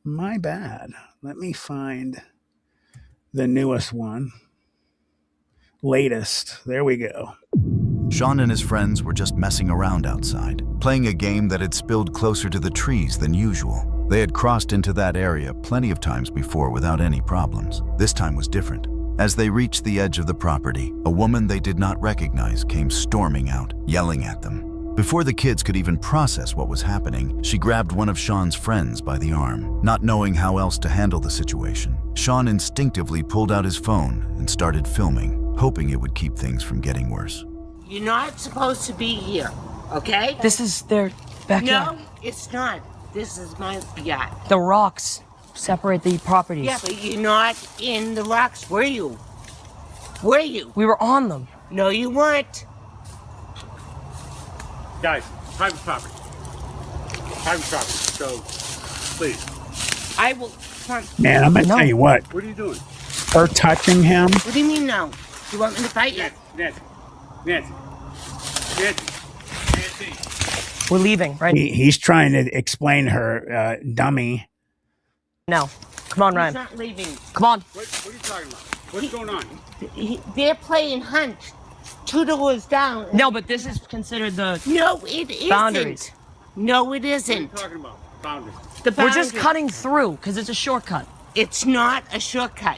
My bad. Let me find the newest one. Latest. There we go. Sean and his friends were just messing around outside, playing a game that had spilled closer to the trees than usual. They had crossed into that area plenty of times before without any problems. This time was different. As they reached the edge of the property, a woman they did not recognize came storming out, yelling at them. Before the kids could even process what was happening, she grabbed one of Sean's friends by the arm. Not knowing how else to handle the situation, Sean instinctively pulled out his phone and started filming, hoping it would keep things from getting worse. You're not supposed to be here, okay? This is their backyard. No, it's not. This is my yacht. The rocks. separate the properties. Yeah, but you're not in the rocks, were you? Were you? We were on them. No, you weren't. Guys, private property. Private property, so please. I will. Man, I'm gonna tell you what. What are you doing? Her touching him. What do you mean no? You want me to fight you? Nancy. Nancy. Nancy. Nancy. We're leaving, right? He's trying to explain her, dummy. No. Come on, Ryan. He's not leaving. Come on. What are you talking about? What's going on? They're playing hunt. 2 doors down. No, but this is considered the No, it isn't. boundaries. No, it isn't. What are you talking about? Boundaries. The We're just boundary- cutting through because it's a shortcut. It's not a shortcut.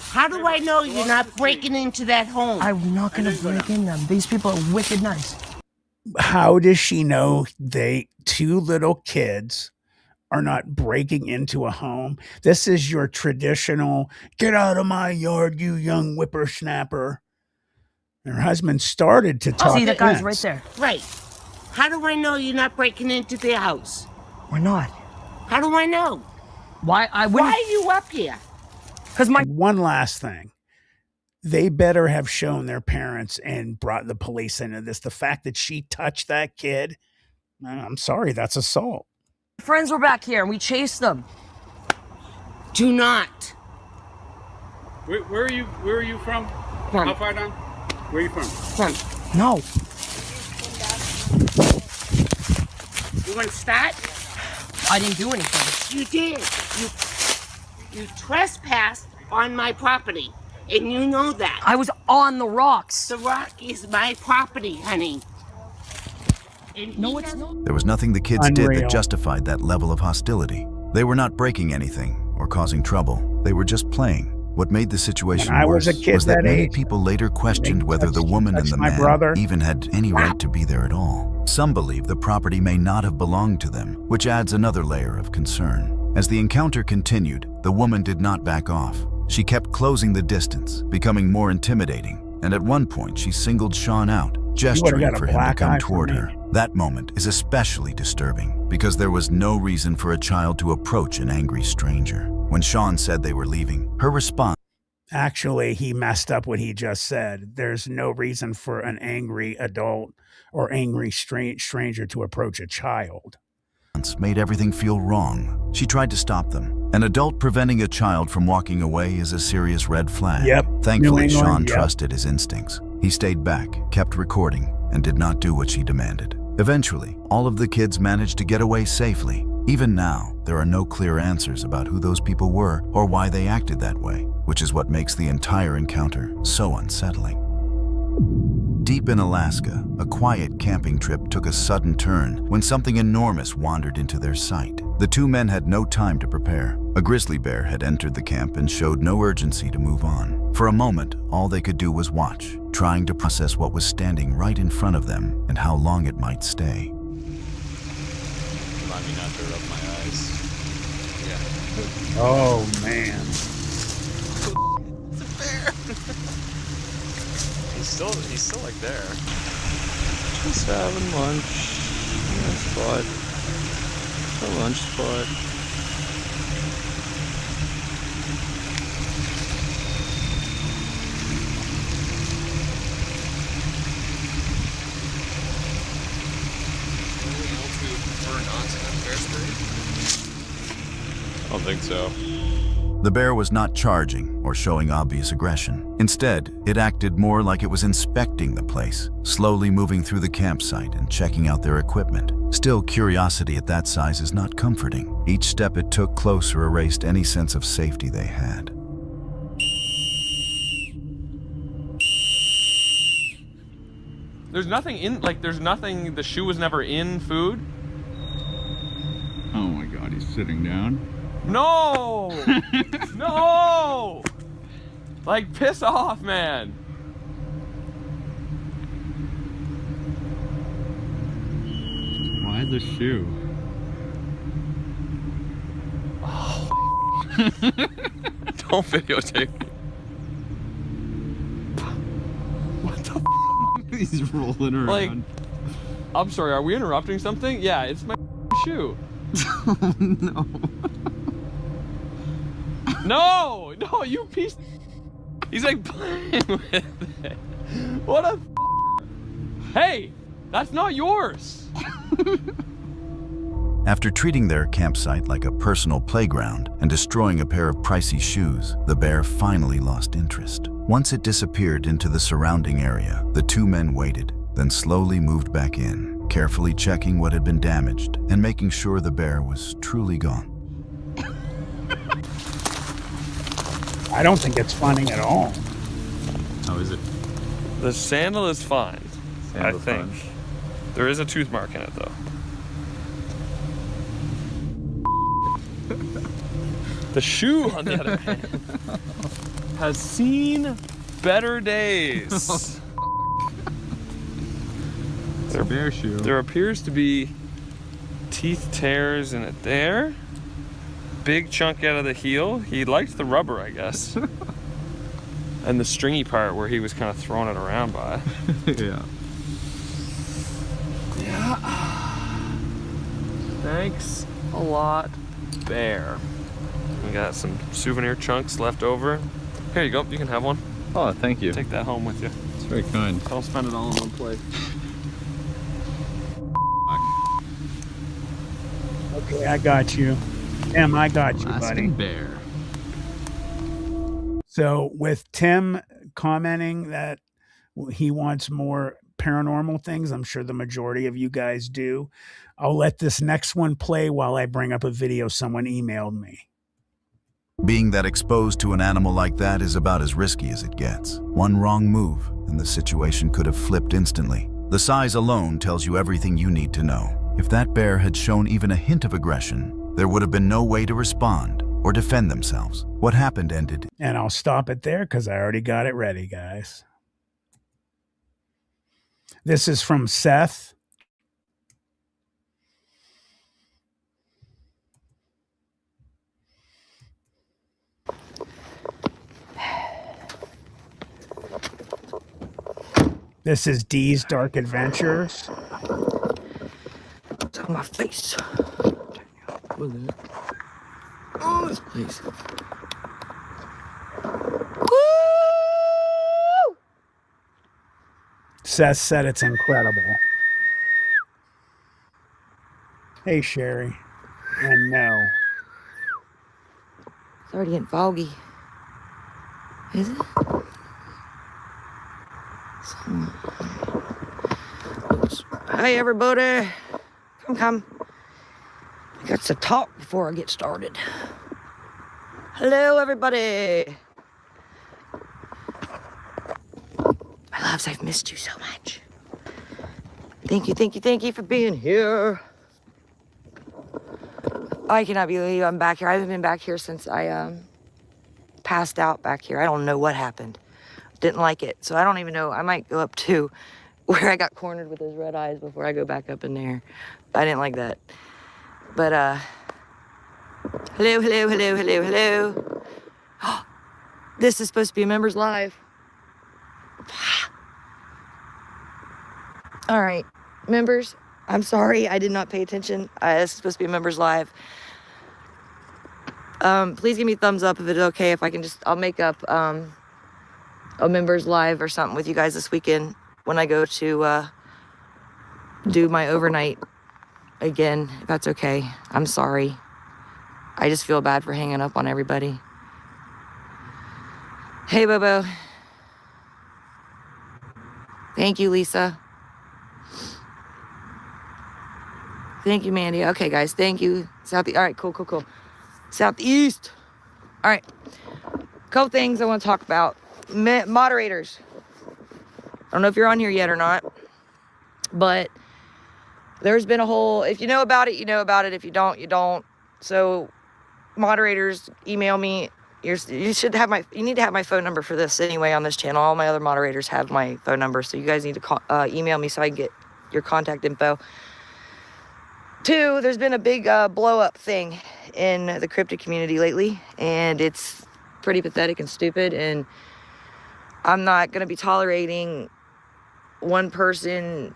How do I know you're not breaking into that home? I'm not going to break in them. These people are wicked nice. How does she know two little kids are not breaking into a home? This is your traditional, get out of my yard, you young whippersnapper. And her husband started to talk. See, that guy's sense. right there. Right. How do I know you're not breaking into their house? We're not. How do I know? Why? Why are you up here? Because my one last thing. They better have shown their parents and brought the police into this. The fact that she touched that kid, I'm sorry, that's assault. friends were back here and we chased them. Do not. Where are you from? How far down? Where are you from? No. You want to start? I didn't do anything. You did. You trespassed on my property, and you know that. I was on the rocks. The rock is my property, honey. No, it's not. There was nothing the kids did Unreal. that justified that level of hostility. They were not breaking anything or causing trouble. They were just playing. What made the situation When I worse was a kid was that that many age, people later questioned whether the woman and the my man brother. even had any right to be there at all. Some believe the property may not have belonged to them, which adds another layer of concern. As the encounter continued, the woman did not back off. She kept closing the distance, becoming more intimidating, and at one point she singled Sean out, gesturing got a for him to black come eye for toward me. her. That moment is especially disturbing because there was no reason for a child to approach an angry stranger. When Sean said they were leaving, her response Actually, he messed up what he just said. There's no reason for an angry adult or angry stranger to approach a child. made everything feel wrong. She tried to stop them. An adult preventing a child from walking away is a serious red flag. Yep. Thankfully, New England, Sean yep. trusted his instincts. He stayed back, kept recording, and did not do what she demanded. Eventually, all of the kids managed to get away safely. Even now, there are no clear answers about who those people were or why they acted that way, which is what makes the entire encounter so unsettling. Deep in Alaska, a quiet camping trip took a sudden turn when something enormous wandered into their sight. The two men had no time to prepare. A grizzly bear had entered the camp and showed no urgency to move on. For a moment, all they could do was watch, trying to process what was standing right in front of them and how long it might stay. Remind me not to rub my eyes. Yeah. Oh, man. It's a bear! He's still like there. Just having lunch in a spot. A lunch spot. I don't think so. The bear was not charging or showing obvious aggression. Instead, it acted more like it was inspecting the place, slowly moving through the campsite and checking out their equipment. Still, curiosity at that size is not comforting. Each step it took closer erased any sense of safety they had. There's nothing in, the shoe was never in food? Oh my god, he's sitting down. No! No! Like, piss off, man. Why the shoe? Oh. Don't videotape me. What the f? He's rolling around. Like, I'm sorry, are we interrupting something? Yeah, it's my shoe. Oh no. No, you piece. He's like playing with it. What a. Hey, that's not yours. After treating their campsite like a personal playground and destroying a pair of pricey shoes, the bear finally lost interest. Once it disappeared into the surrounding area, the two men waited, then slowly moved back in, carefully checking what had been damaged and making sure the bear was truly gone. I don't think it's funny at all. How is it? The sandal is fine. Sandal's I think. fine. There is a tooth mark in it though. The shoe, on the other hand, has seen better days. It's a bear shoe. There appears to be teeth tears in it there. Big chunk out of the heel. He liked the rubber, I guess. And the stringy part where he was kind of throwing it around by. Yeah. Yeah. Thanks a lot, bear. We got some souvenir chunks left over. Here you go, you can have one. Oh, thank you. Take that home with you. It's very kind. Don't spend it all in one place. Okay, I got you. Tim, I got you, buddy. Alaskan bear. So with Tim commenting that he wants more paranormal things, I'm sure the majority of you guys do. I'll let this next one play while I bring up a video someone emailed me. Being that exposed to an animal like that is about as risky as it gets. One wrong move, and the situation could have flipped instantly. The size alone tells you everything you need to know. If that bear had shown even a hint of aggression, there would have been no way to respond or defend themselves. What happened ended. And I'll stop it there because I already got it ready, guys. This is from Seth. This is Dee's Dark Adventures. It's on my face. What is it? Oh, this place. Woo! Seth said it's incredible. Hey, Sherry. And no. It's already getting foggy. Is it? Hey, everybody. Come. I got to talk before I get started. Hello, everybody. My loves, I've missed you so much. Thank you for being here. I cannot believe I'm back here. I haven't been back here since I passed out back here. I don't know what happened. Didn't like it, so I don't even know. I might go up to where I got cornered with those red eyes before I go back up in there. I didn't like that. But, hello. This is supposed to be a members live. All right, members, I'm sorry. I did not pay attention. This is supposed to be a members live. Please give me a thumbs up if it's okay. If I can I'll make up, a members live or something with you guys this weekend when I go to do my overnight again, if that's okay. I'm sorry. I just feel bad for hanging up on everybody. Hey, Bobo. Thank you, Lisa. Thank you, Mandy. Okay, guys, thank you. All right, cool. Southeast. All right. Couple things I want to talk about. Moderators. I don't know if you're on here yet or not, but there's been a whole, if you know about it, you know about it. If you don't, you don't. So moderators, email me. You need to have my phone number for this anyway on this channel. All my other moderators have my phone number, so you guys need to email me so I can get your contact info. 2, there's been a big blow up thing in the cryptid community lately, and it's pretty pathetic and stupid, and I'm not going to be tolerating one person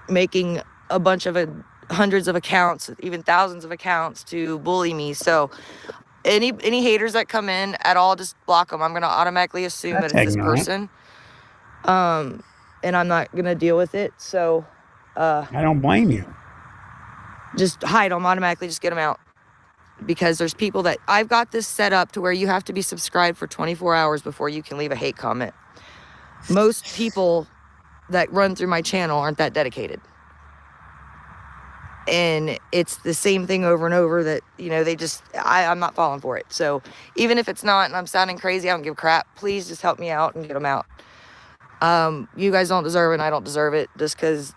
making a bunch of hundreds of accounts, even thousands of accounts to bully me. So Any haters that come in at all, just block them. I'm gonna automatically assume that it's this person. And I'm not gonna deal with it. So I don't blame you. Just hide them automatically, just get them out. Because there's people that I've got this set up to where you have to be subscribed for 24 hours before you can leave a hate comment. Most people that run through my channel aren't that dedicated. And it's the same thing over and over that, you know, I'm not falling for it. So even if it's not and I'm sounding crazy, I don't give a crap. Please just help me out and get them out. You guys don't deserve it and I don't deserve it just because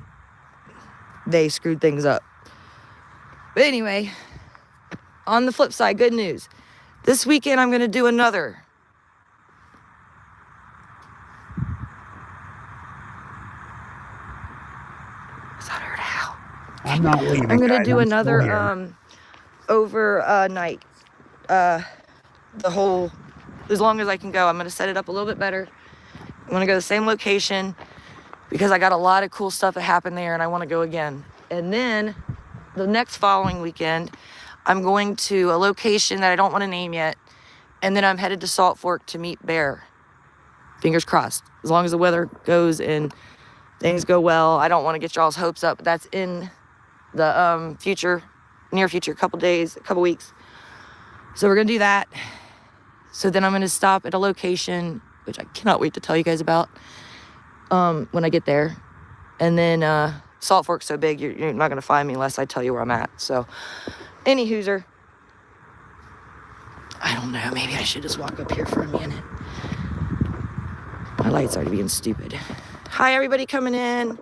they screwed things up. But anyway, on the flip side, good news. This weekend I'm going to do another. I'm not leaving. I'm gonna guys. do I'm still another here. overnight. The whole, as long as I can go. I'm gonna set it up a little bit better. I'm gonna go to the same location because I got a lot of cool stuff that happened there and I want to go again. And then the next following weekend, I'm going to a location that I don't want to name yet. And then I'm headed to Salt Fork to meet Bear. Fingers crossed. As long as the weather goes and things go well. I don't want to get y'all's hopes up, but that's in the near future, couple days, a couple weeks. So we're gonna do that. So then I'm gonna stop at a location, which I cannot wait to tell you guys about when I get there. And then Salt Fork's so big, you're not gonna find me unless I tell you where I'm at. So, any hooser. I don't know, maybe I should just walk up here for a minute. My light's already being stupid. Hi, everybody coming in.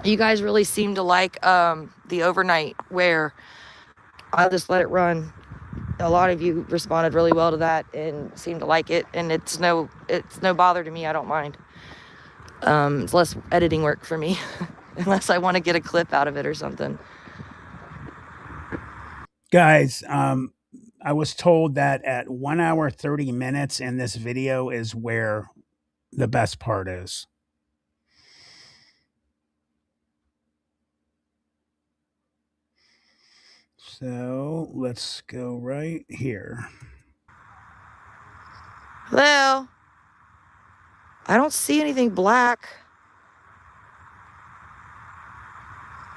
You guys really seem to like the overnight where I'll just let it run. A lot of you responded really well to that and seem to like it, and it's no bother to me. I don't mind. It's less editing work for me, unless I want to get a clip out of it or something. Guys, I was told that at 1 hour 30 minutes in this video is where the best part is. So let's go right here. Hello? I don't see anything black.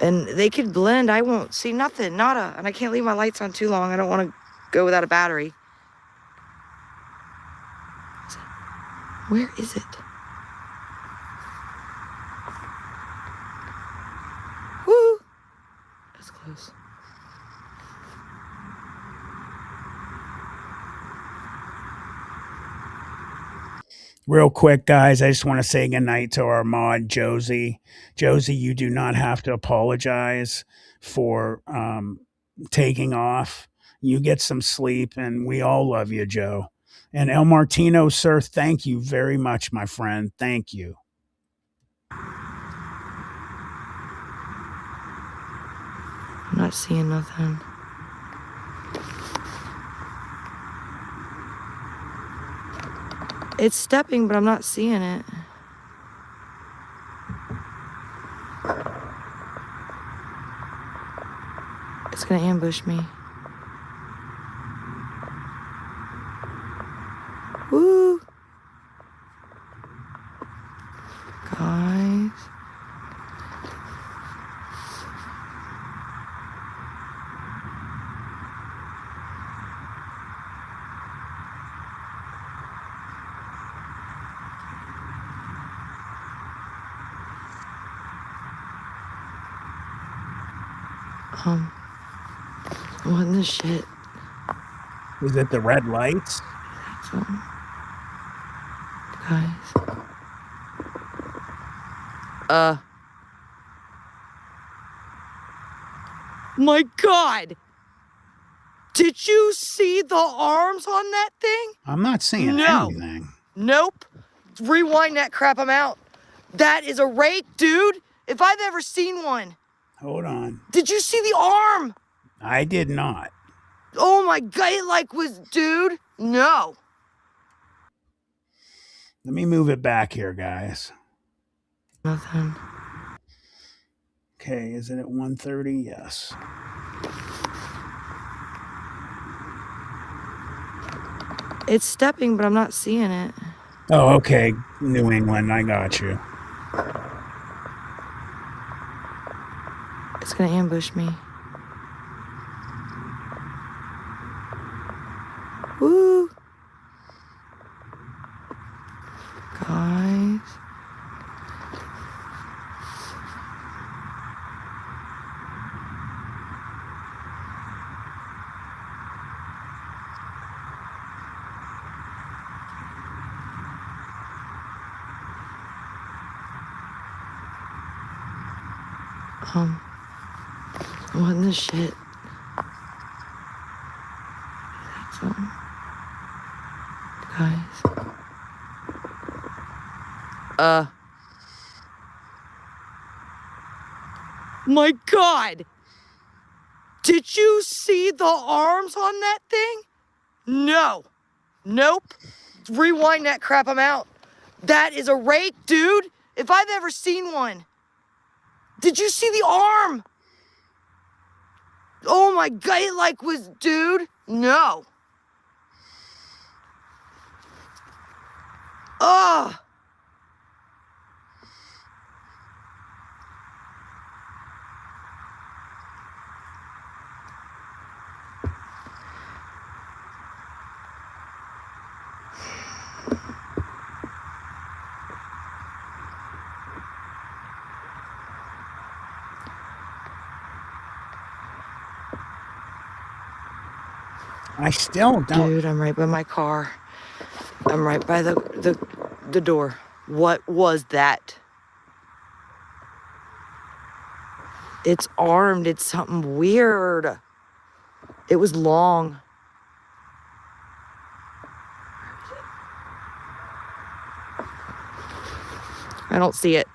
And they could blend. I won't see nothing, nada. And I can't leave my lights on too long. I don't want to go without a battery. Where is it? Woo! That's close. Real quick, guys, I just want to say goodnight to our mod, Josie. Josie, you do not have to apologize for taking off. You get some sleep, and we all love you, Joe. And El Martino, sir, thank you very much, my friend. Thank you. I'm not seeing nothing. It's stepping, but I'm not seeing it. It's gonna ambush me. Woo! Guys. What in the shit? Is it the red lights? Guys. My God! Did you see the arms on that thing? I'm not seeing anything. Nope. Rewind that crap, I'm out. That is a rake, dude. If I've ever seen one. Hold on. Did you see the arm? I did not. Oh my God, it was, dude. No. Let me move it back here, guys. Nothing. Okay, is it at 1:30? Yes. It's stepping, but I'm not seeing it. Oh, okay. New England, I got you. It's gonna ambush me. Woo! Guys. What in the shit? Something. Guys. My God! Did you see the arms on that thing? No. Nope. Rewind that crap, I'm out. That is a rake, dude. If I've ever seen one. Did you see the arm? Oh my God, it like was, dude. No. Ugh. I still don't. Dude, I'm right by my car. I'm right by the door. What was that? It's armed. It's something weird. It was long. I don't see it.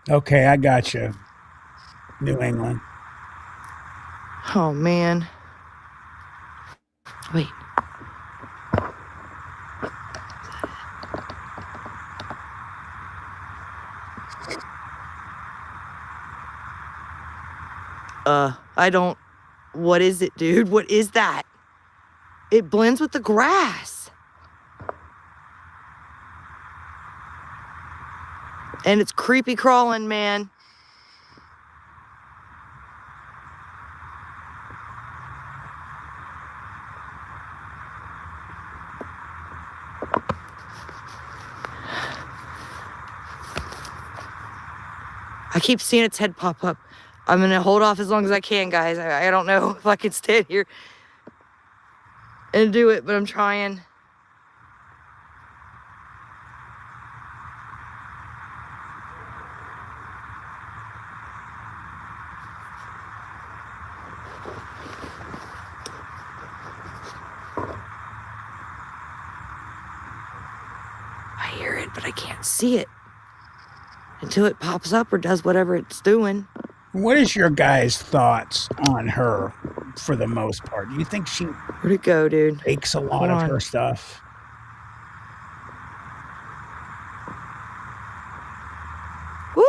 Okay, I got you. New England. Oh, man. Wait. I don't... What is it, dude? What is that? It blends with the grass. And it's creepy crawling, man. I keep seeing its head pop up. I'm gonna hold off as long as I can, guys. I don't know if I can stand here and do it, but I'm trying. I hear it, but I can't see it until it pops up or does whatever it's doing. What is your guys' thoughts on her for the most part? Do you think she... Where'd it go, dude? Takes a lot of her stuff? Woo!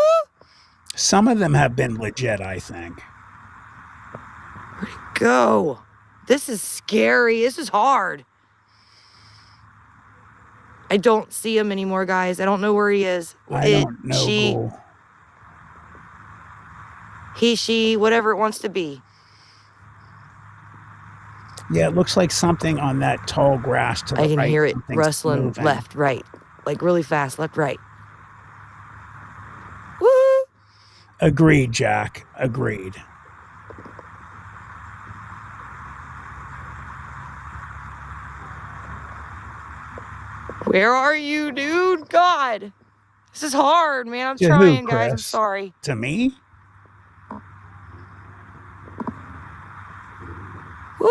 Some of them have been legit, I think. Where'd it go? This is scary. This is hard. I don't see him anymore, guys. I don't know where he is. I don't know. He, she, whatever it wants to be. Yeah, it looks like something on that tall grass to the right. I can hear it Something's rustling moving. left, right. Like really fast, left, right. Woo! Agreed, Jack. Agreed. Where are you, dude? God. This is hard, man. I'm To trying, who, guys. I'm Chris? sorry. To me? Woo!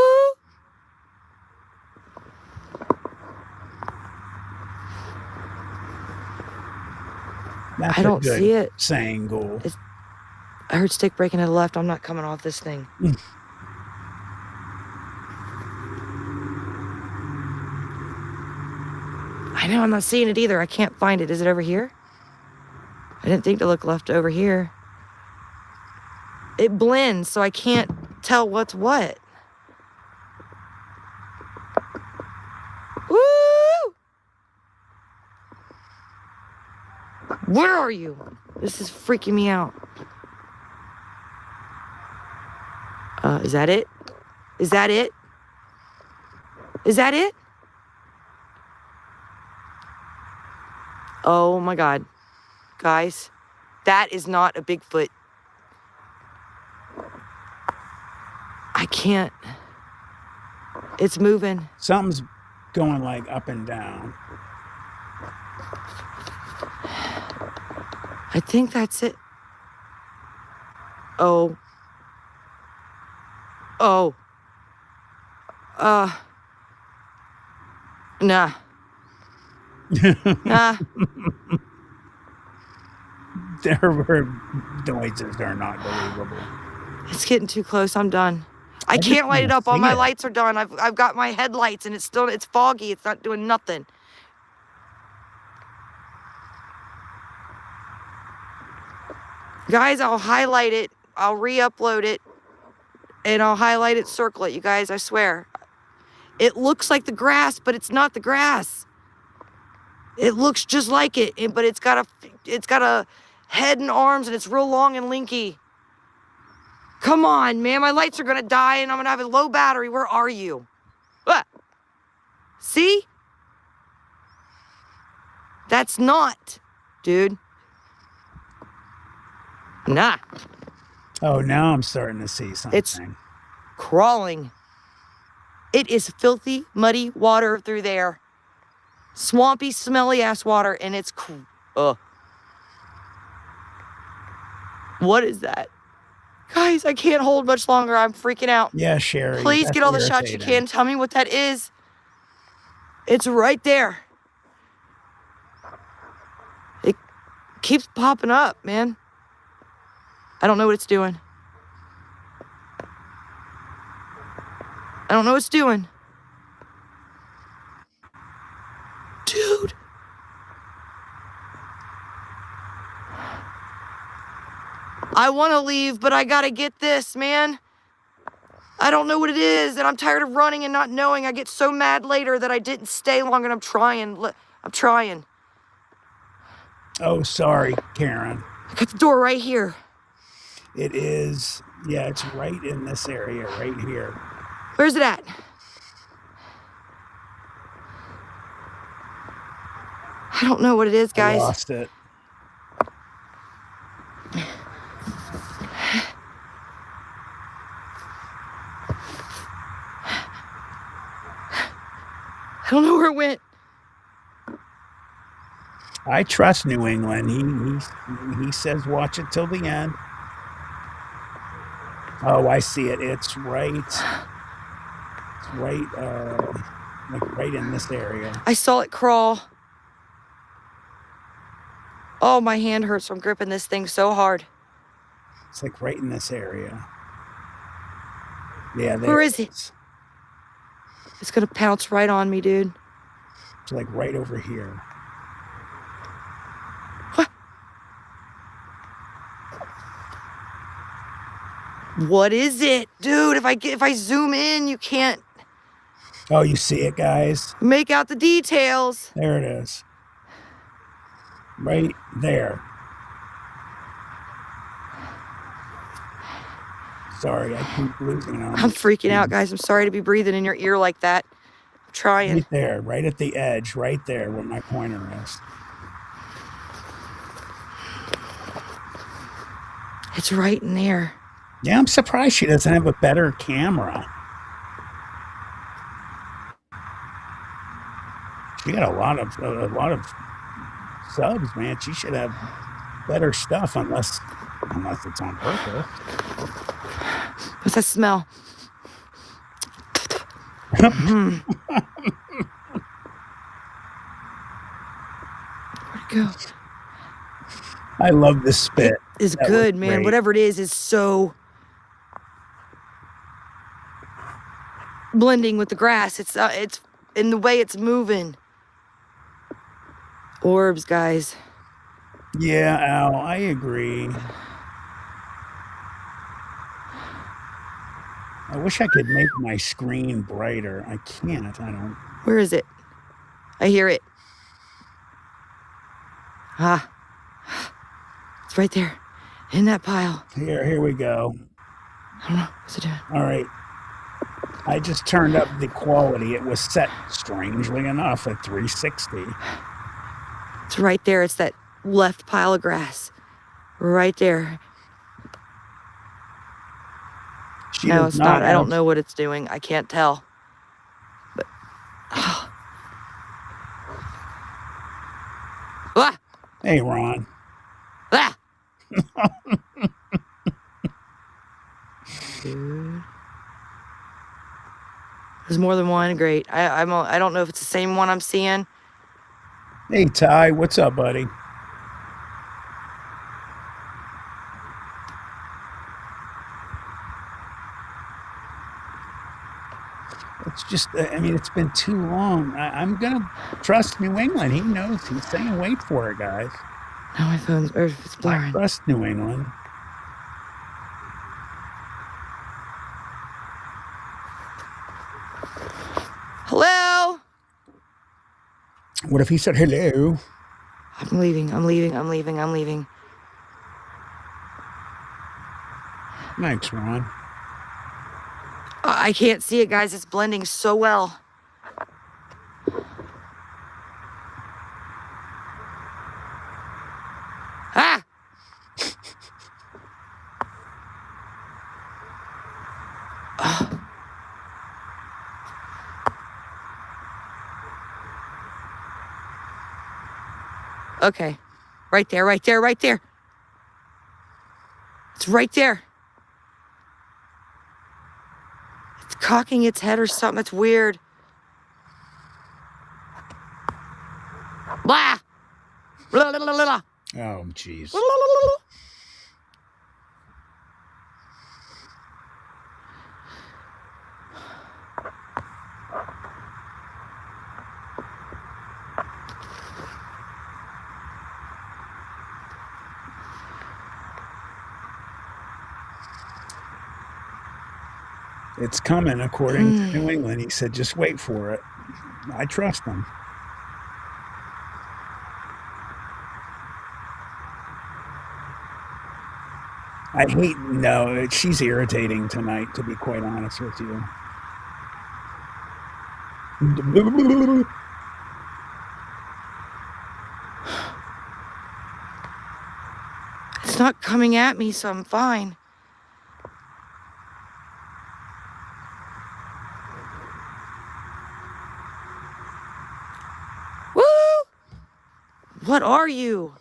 That's I don't a good see it. saying, Ghoul. I heard stick breaking to the left. I'm not coming off this thing. I know, I'm not seeing it either. I can't find it. Is it over here? I didn't think to look left over here. It blends, so I can't tell what's what. Where are you? This is freaking me out. Is that it? Is that it? Is that it? Oh my God. Guys, that is not a Bigfoot. I can't. It's moving. Something's going like up and down. I think that's it. Oh. Oh. Nah. Nah. Their noises are not believable. It's getting too close. I'm done. I can't light it up. All my lights are done. I've got my headlights and it's foggy. It's not doing nothing. Guys, I'll highlight it. I'll re-upload it. And I'll highlight it, circle it, you guys, I swear. It looks like the grass, but it's not the grass. It looks just like it, but it's got a head and arms and it's real long and linky. Come on, man, my lights are gonna die and I'm gonna have a low battery. Where are you? What? See? That's not, dude. Nah. Oh, now I'm starting to see something. It's crawling. It is filthy, muddy water through there. Swampy, smelly ass water, and it's What is that? Guys, I can't hold much longer. I'm freaking out. Yeah, Sherry. Please get all the shots you can. Tell me what that is. It's right there. It keeps popping up, man. I don't know what it's doing. I don't know what it's doing. Dude. I want to leave, but I gotta get this, man. I don't know what it is, and I'm tired of running and not knowing. I get so mad later that I didn't stay long, and I'm trying. I'm trying. Oh, sorry, Karen. I got the door right here. It is, yeah, it's right in this area, right here. Where's it at? I don't know what it is, guys. I lost it. I don't know where it went. I trust New England. He says watch it till the end. Oh, I see it. It's right like right in this area. I saw it crawl. Oh, my hand hurts from gripping this thing so hard. It's like right in this area. Yeah, where is it? It's gonna pounce right on me, dude. It's like right over here. What is it? Dude, if I zoom in, you can't. Oh, you see it, guys? Make out the details. There it is. Right there. Sorry, I keep losing on I'm freaking out, guys. I'm sorry to be breathing in your ear like that. I'm trying. Right there, right at the edge, right there where my pointer is. It's right in there. Yeah, I'm surprised she doesn't have a better camera. She got a lot of subs, man. She should have better stuff unless it's on purpose. What's that smell? Where'd it go? I love this spit. It's good, man. Great. Whatever it is so blending with the grass. It's in the way it's moving. Orbs, guys. Yeah, Al, I agree. I wish I could make my screen brighter. I can't. I don't. Where is it? I hear it. It's right there. In that pile. Here we go. I don't know. What's it doing? All right. I just turned up the quality. It was set, strangely enough, at 360. It's right there. It's that left pile of grass. Right there. No, it's not. I don't know what it's doing. I can't tell. But... Ah! Hey, Ron. Ah! Dude. There's more than one. Great. I don't know if it's the same one I'm seeing. Hey, Ty. What's up, buddy? It's just, I mean, it's been too long. I'm going to trust New England. He knows. He's saying, wait for it, guys. No, my phone's, or it's blurring. I trust New England. Hello? What if he said hello? I'm leaving. I'm leaving. I'm leaving. I'm leaving. Thanks, Ron. I can't see it, guys. It's blending so well. Ah! Okay. Right there, right there, right there. It's right there. It's cocking its head or something. It's weird. Blah! Blah, blah, blah, blah. Oh, jeez. It's coming, according to New England. He said, just wait for it. I trust him. No, she's irritating tonight, to be quite honest with you. It's not coming at me, so I'm fine. Woo! What are you?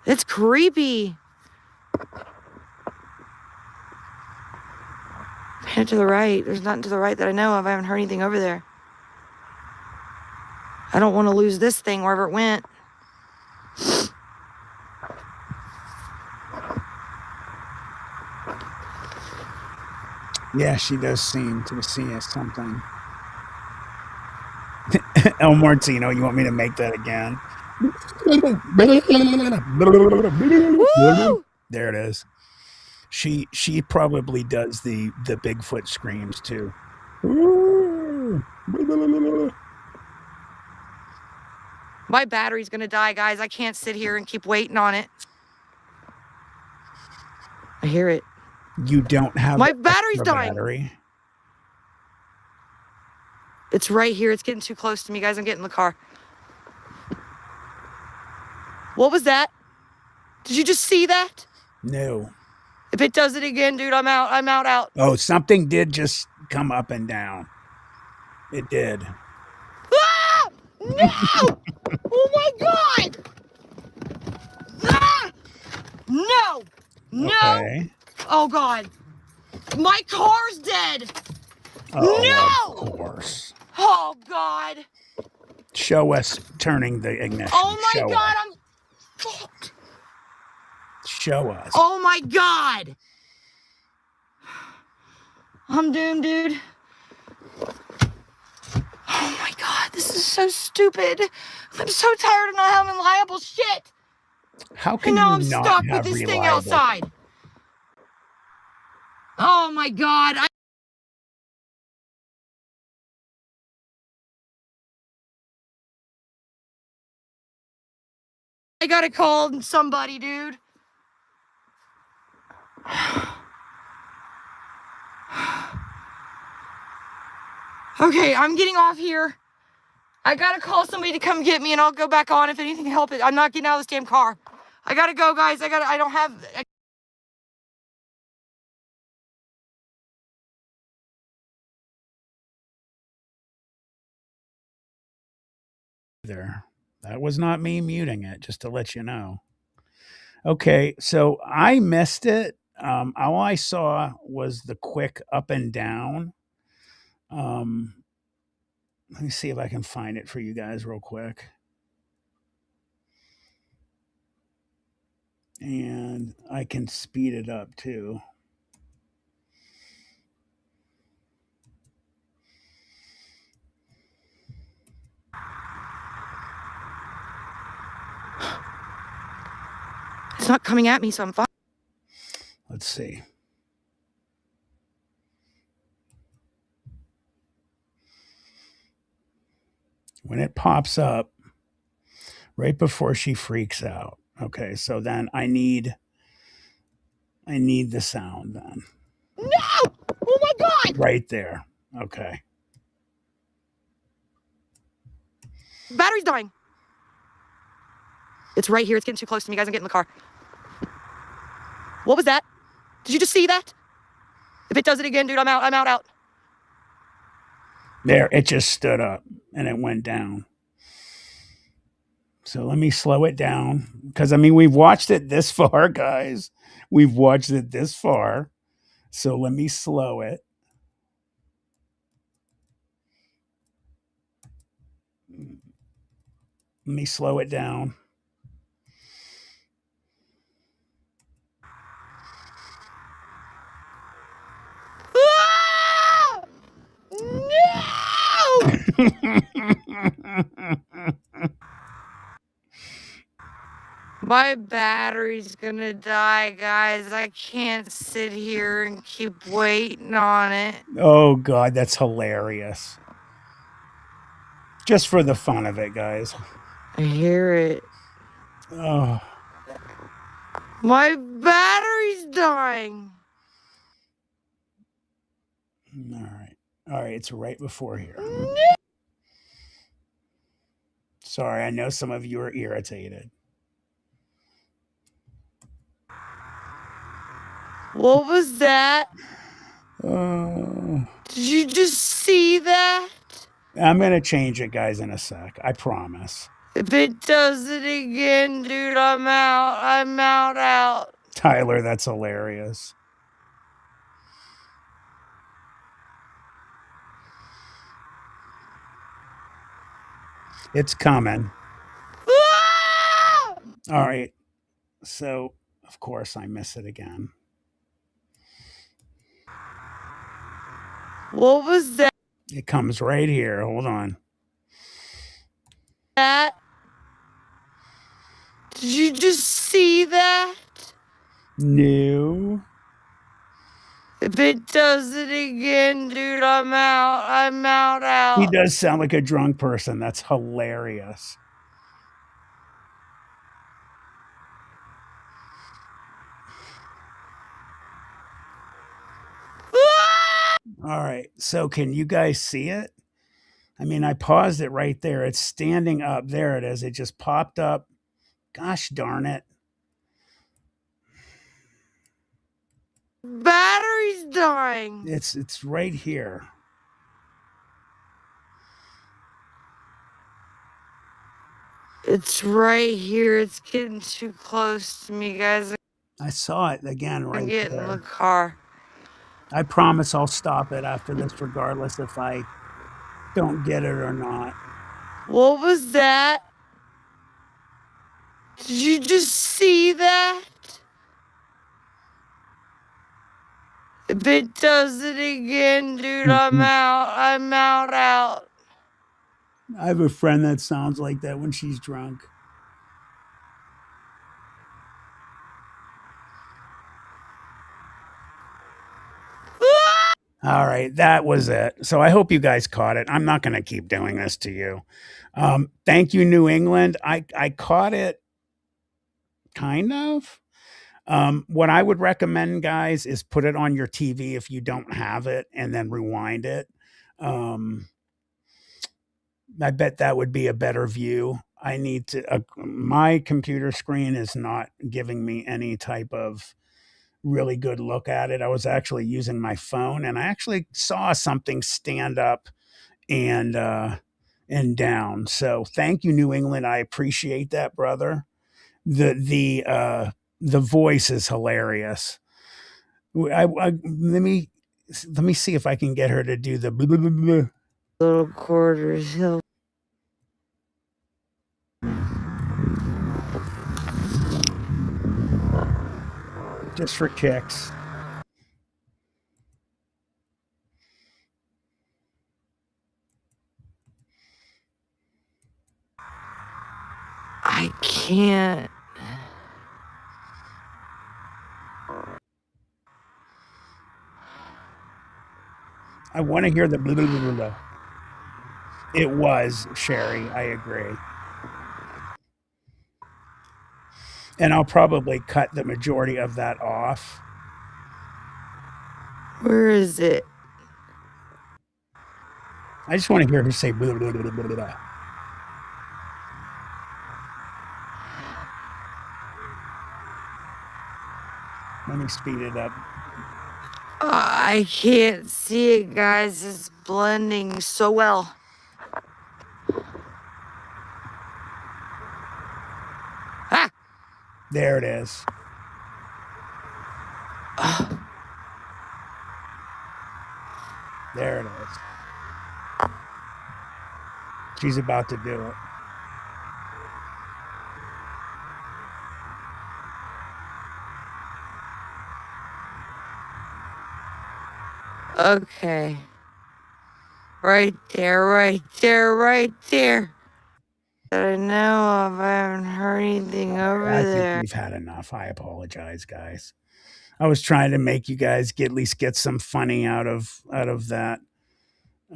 It's creepy. Head to the right. There's nothing to the right that I know of. I haven't heard anything over there. I don't want to lose this thing wherever it went. Yeah, she does seem to see something. El Martino, you want me to make that again? Woo! There it is. She probably does the Bigfoot screams too. My battery's gonna die, guys. I can't sit here and keep waiting on it. I hear it. You don't have my battery's dying. Battery. It's right here. It's getting too close to me, guys. I'm getting in the car. What was that? Did you just see that? No. If it does it again, dude, I'm out. I'm out. Oh, something did just come up and down. It did. Ah! No! Oh my God! Ah! No! No! Okay. Oh God! My car's dead! Oh, no! Of course. Oh God! Show us turning the ignition. Oh my Show God! us. I'm fucked. Show us. Oh my God! I'm doomed, dude. Oh my God, this is so stupid. I'm so tired of not having reliable shit. How can and now you I'm not stuck have with this reliable? thing outside. Oh my God. I gotta call somebody, dude. Okay, I'm getting off here. I gotta call somebody to come get me and I'll go back on if anything can help it. I'm not getting out of this damn car. I gotta go, guys. I don't have... There. That was not me muting it, just to let you know. Okay, so I missed it. All I saw was the quick up and down. Let me see if I can find it for you guys real quick. And I can speed it up too. It's not coming at me, so I'm fine. Let's see. When it pops up, right before she freaks out. Okay, so then I need the sound then. No! Oh my God! Right there. Okay. Battery's dying. It's right here. It's getting too close to me, guys. I'm getting in the car. What was that? Did you just see that? If it does it again, dude, I'm out. I'm out. There, it just stood up and it went down. So let me slow it down because I mean, we've watched it this far, guys. We've watched it this far. So let me slow it. Let me slow it down. Ah! No! My battery's gonna die, guys. I can't sit here and keep waiting on it. Oh, God, that's hilarious. Just for the fun of it, guys. I hear it. Oh. My battery's dying. All right. All right. It's right before here. Sorry. I know some of you are irritated. What was that? Oh. Did you just see that? I'm going to change it, guys, in a sec. I promise. If it does it again, dude, I'm out. I'm out. Tyler, that's hilarious. It's coming. Ah! All right. So, of course, I miss it again. What was that? It comes right here. Hold on. Did you just see that? No. If it does it again, dude, I'm out. I'm out. He does sound like a drunk person. That's hilarious. All right. So can you guys see it? I mean, I paused it right there. It's standing up. There it is. It just popped up. Gosh darn it. Battery's dying. It's right here. It's right here. It's getting too close to me, guys. I saw it again right I'm getting there. in the car. I promise I'll stop it after this, regardless if I don't get it or not. What was that? Did you just see that? If it does it again, dude, I'm out. I'm out. I have a friend that sounds like that when she's drunk. All right, that was it. So I hope you guys caught it. I'm not going to keep doing this to you. Thank you, New England. I caught it, kind of. What I would recommend, guys, is put it on your TV if you don't have it, and then rewind it. Um, I bet that would be a better view. I need to. My computer screen is not giving me any type of really good look at it. I was actually using my phone, and I actually saw something stand up and down. So thank you, New England. I appreciate that, brother. The voice is hilarious. Let me see if I can get her to do the blah, blah, blah, blah. Little quarters hill. Just for kicks. I can't. I want to hear the blah, blah, blah, blah. It was Sherry. I agree. And I'll probably cut the majority of that off. Where is it? I just want to hear her say blah, blah, blah, blah, blah. Let me speed it up. I can't see it, guys. It's blending so well. Ah! There it is. There it is. She's about to do it. Okay. Right there, right there, right there. That I know of, I haven't heard anything over I think there. we've had enough. I apologize, guys. I was trying to make you guys at least get some funny out of that.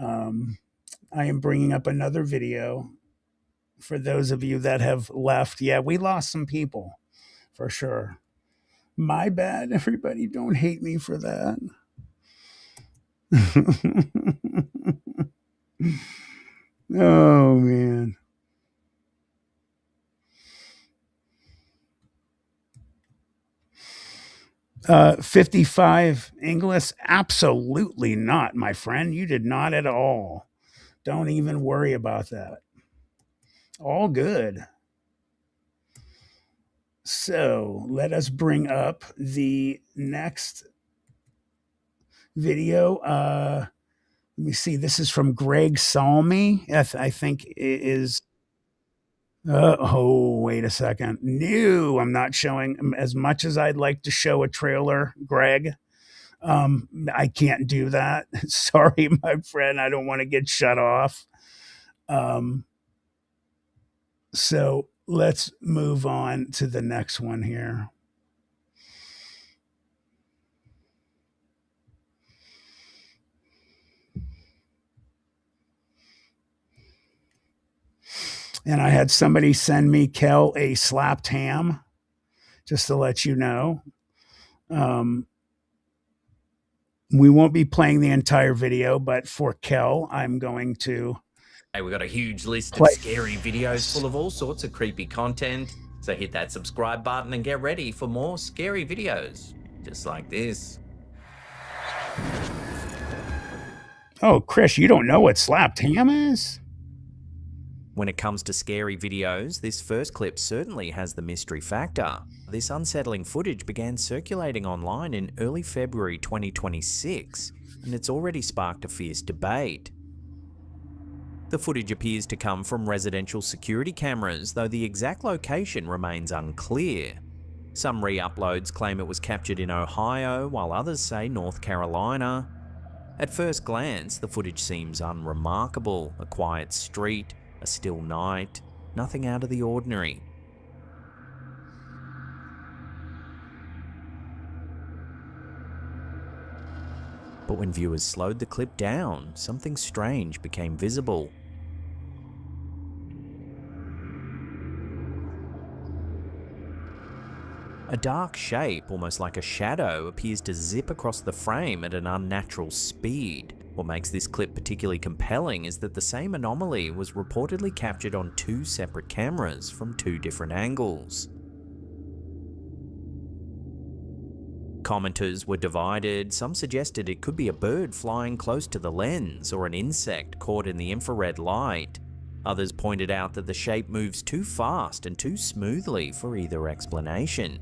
I am bringing up another video for those of you that have left. Yeah, we lost some people for sure. My bad, everybody. Don't hate me for that. Oh, man. Uh, 55 English? Absolutely not, my friend. You did not at all. Don't even worry about that. All good. So let us bring up the next video. Let me see. This is from Greg Salmi. I think it is. Oh, wait a second. No, I'm not showing as much as I'd like to show a trailer, Greg. I can't do that. Sorry, my friend. I don't want to get shut off. So let's move on to the next one here. And I had somebody send me, Kel, a slapped ham, just to let you know. We won't be playing the entire video, but for Kel, I'm going to. Hey, we've got a huge list of scary videos full of all sorts of creepy content. So hit that subscribe button and get ready for more scary videos, just like this. Oh, Chris, you don't know what slapped ham is? When it comes to scary videos, this first clip certainly has the mystery factor. This unsettling footage began circulating online in early February 2026, and it's already sparked a fierce debate. The footage appears to come from residential security cameras, though the exact location remains unclear. Some re-uploads claim it was captured in Ohio, while others say North Carolina. At first glance, the footage seems unremarkable: a quiet street, a still night, nothing out of the ordinary. But when viewers slowed the clip down, something strange became visible. A dark shape, almost like a shadow, appears to zip across the frame at an unnatural speed. What makes this clip particularly compelling is that the same anomaly was reportedly captured on 2 separate cameras from 2 different angles. Commenters were divided. Some suggested it could be a bird flying close to the lens or an insect caught in the infrared light. Others pointed out that the shape moves too fast and too smoothly for either explanation.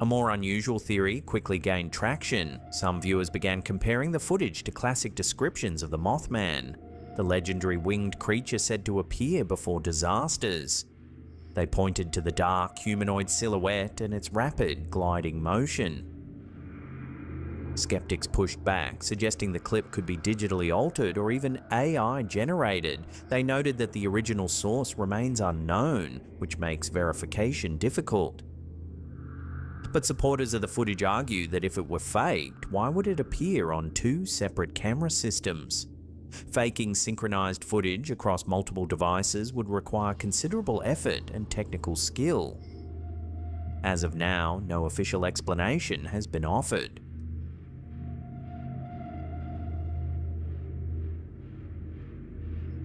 A more unusual theory quickly gained traction. Some viewers began comparing the footage to classic descriptions of the Mothman, the legendary winged creature said to appear before disasters. They pointed to the dark humanoid silhouette and its rapid gliding motion. Skeptics pushed back, suggesting the clip could be digitally altered or even AI generated. They noted that the original source remains unknown, which makes verification difficult. But supporters of the footage argue that if it were faked, why would it appear on 2 separate camera systems? Faking synchronized footage across multiple devices would require considerable effort and technical skill. As of now, no official explanation has been offered.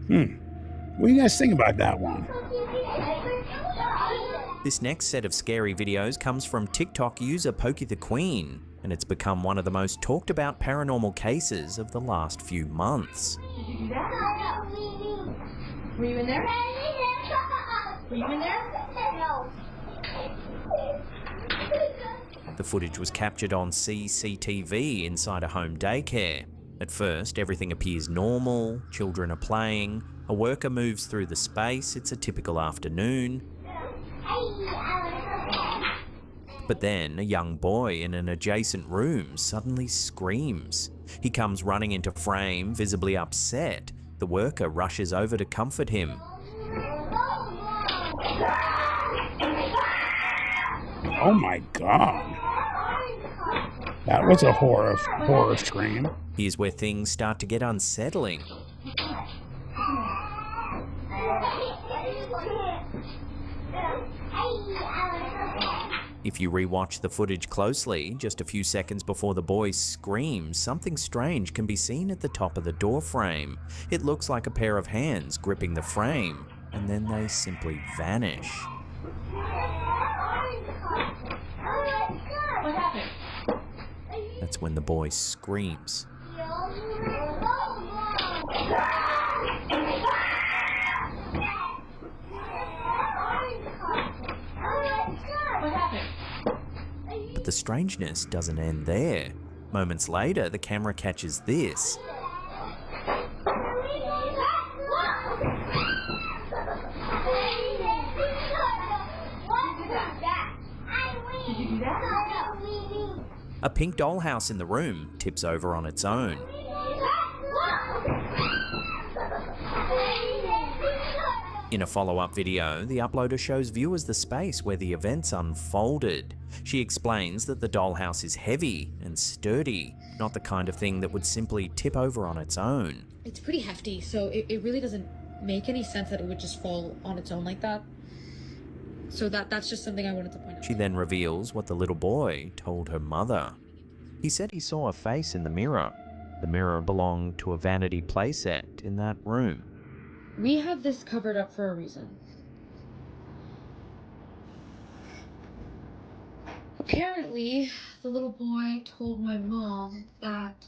What do you guys think about that one? This next set of scary videos comes from TikTok user Pokey the Queen, and it's become one of the most talked about paranormal cases of the last few months. Did you do that? Were you in there? Were you in there? No. The footage was captured on CCTV inside a home daycare. At first, everything appears normal, children are playing, a worker moves through the space, it's a typical afternoon. But then, a young boy in an adjacent room suddenly screams. He comes running into frame, visibly upset. The worker rushes over to comfort him. Oh my God. That was a horror scream. Here's where things start to get unsettling. If you rewatch the footage closely, just a few seconds before the boy screams, something strange can be seen at the top of the door frame. It looks like a pair of hands gripping the frame, and then they simply vanish. That's when the boy screams. But the strangeness doesn't end there. Moments later, the camera catches this. A pink dollhouse in the room tips over on its own. In a follow-up video, the uploader shows viewers the space where the events unfolded. She explains that the dollhouse is heavy and sturdy, not the kind of thing that would simply tip over on its own. It's pretty hefty, so it really doesn't make any sense that it would just fall on its own like that. So that's just something I wanted to point out. She then reveals what the little boy told her mother. He said he saw a face in the mirror. The mirror belonged to a vanity playset in that room. We have this covered up for a reason. Apparently, the little boy told my mom that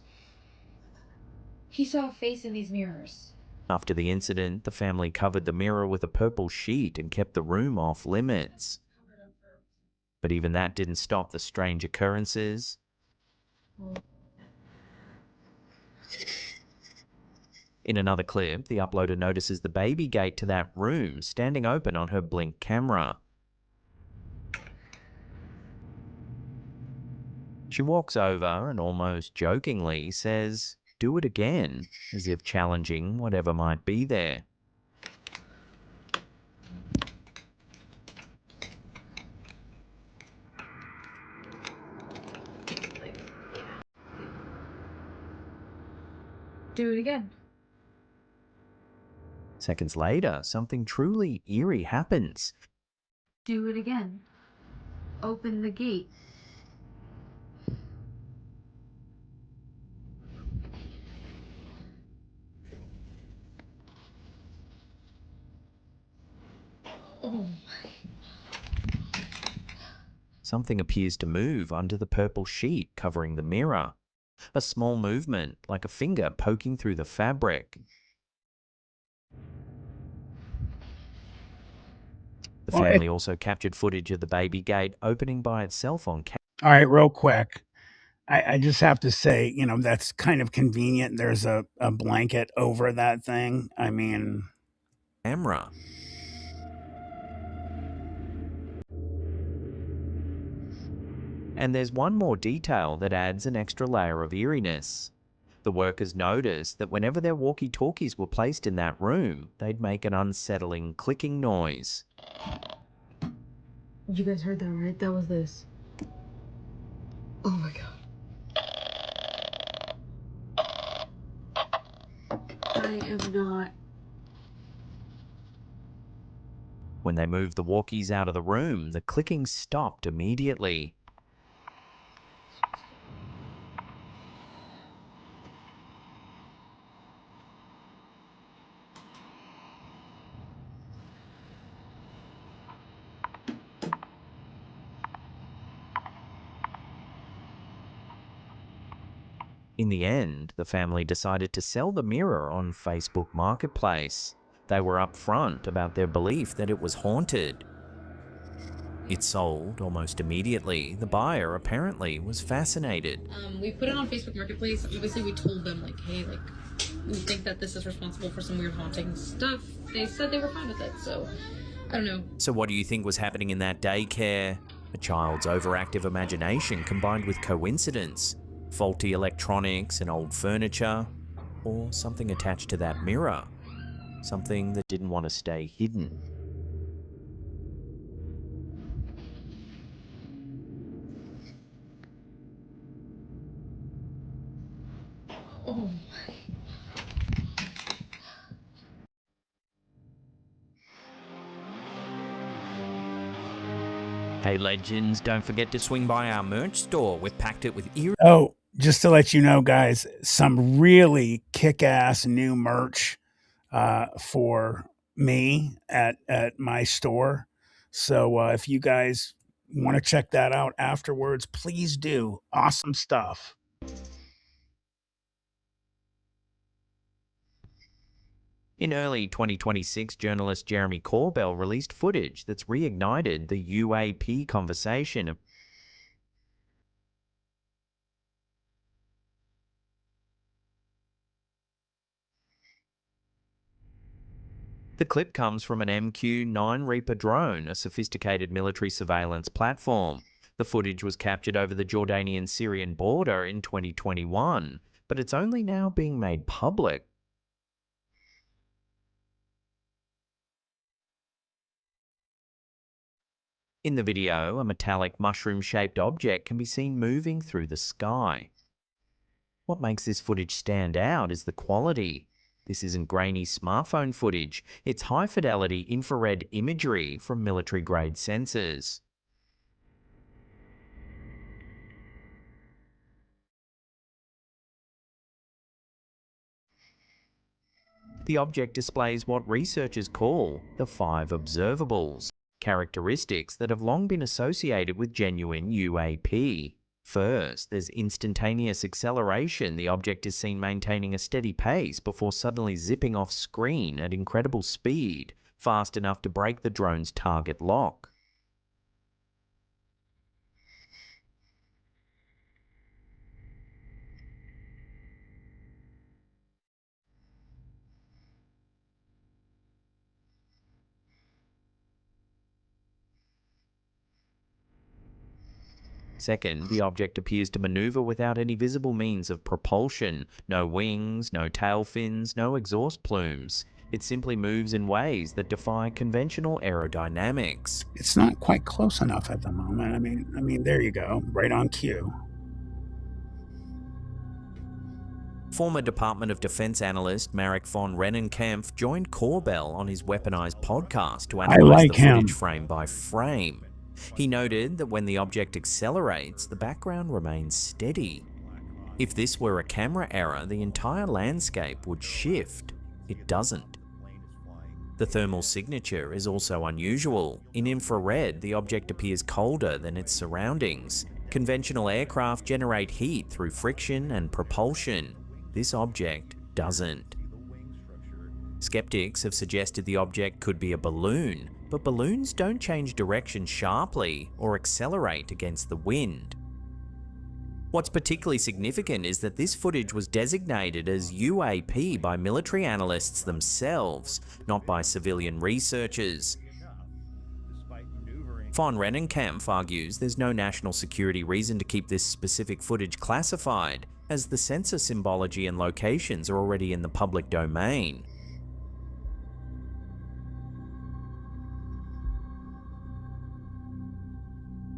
he saw a face in these mirrors. After the incident, the family covered the mirror with a purple sheet and kept the room off limits. But even that didn't stop the strange occurrences. In another clip, the uploader notices the baby gate to that room standing open on her Blink camera. She walks over and almost jokingly says, "Do it again," as if challenging whatever might be there. Do it again. Seconds later, something truly eerie happens. Do it again. open the gate. Oh. Something appears to move under the purple sheet covering the mirror. A small movement, like a finger poking through the fabric. The Well, family also captured footage of the baby gate opening by itself on camera. All right, real quick. I just have to say, that's kind of convenient. There's a blanket over that thing. I mean, Camera. And there's one more detail that adds an extra layer of eeriness. The workers noticed that whenever their walkie-talkies were placed in that room, they'd make an unsettling clicking noise. You guys heard that, right? That was this. Oh my god. I am not. When they moved the walkies out of the room, the clicking stopped immediately. In the end, the family decided to sell the mirror on Facebook Marketplace. They were upfront about their belief that it was haunted. It sold almost immediately. The buyer apparently was fascinated. We put it on Facebook Marketplace. Obviously, we told them, like, hey, like, we think that this is responsible for some weird haunting stuff. They said they were fine with it, so I don't know. So what do you think was happening in that daycare? A child's overactive imagination combined with coincidence, faulty electronics and old furniture, or something attached to that mirror, something that didn't want to stay hidden. Oh. Hey legends, don't forget to swing by our merch store. We've packed it with oh, just to let you know, guys, some really kick-ass new merch for me at my store. So if you guys want to check that out afterwards, please do. Awesome stuff. In early 2026, journalist Jeremy Corbell released footage that's reignited the UAP conversation. The clip comes from an MQ-9 Reaper drone, a sophisticated military surveillance platform. The footage was captured over the Jordanian-Syrian border in 2021, but it's only now being made public. In the video, a metallic mushroom-shaped object can be seen moving through the sky. What makes this footage stand out is the quality. This isn't grainy smartphone footage, it's high-fidelity infrared imagery from military-grade sensors. The object displays what researchers call the 5 observables, characteristics that have long been associated with genuine UAP. First, there's instantaneous acceleration. The object is seen maintaining a steady pace before suddenly zipping off screen at incredible speed, fast enough to break the drone's target lock. Second, the object appears to maneuver without any visible means of propulsion. No wings, no tail fins, no exhaust plumes. It simply moves in ways that defy conventional aerodynamics. It's not quite close enough at the moment. I mean, there you go, right on cue. Former Department of Defense analyst Marek von Rennenkampf joined Corbell on his Weaponized podcast to analyze the footage frame by frame. He noted that when the object accelerates, the background remains steady. If this were a camera error, the entire landscape would shift. It doesn't. The thermal signature is also unusual. In infrared, the object appears colder than its surroundings. Conventional aircraft generate heat through friction and propulsion. This object doesn't. Skeptics have suggested the object could be a balloon, but balloons don't change direction sharply or accelerate against the wind. What's particularly significant is that this footage was designated as UAP by military analysts themselves, not by civilian researchers. Von Rennenkampf argues there's no national security reason to keep this specific footage classified, as the sensor symbology and locations are already in the public domain.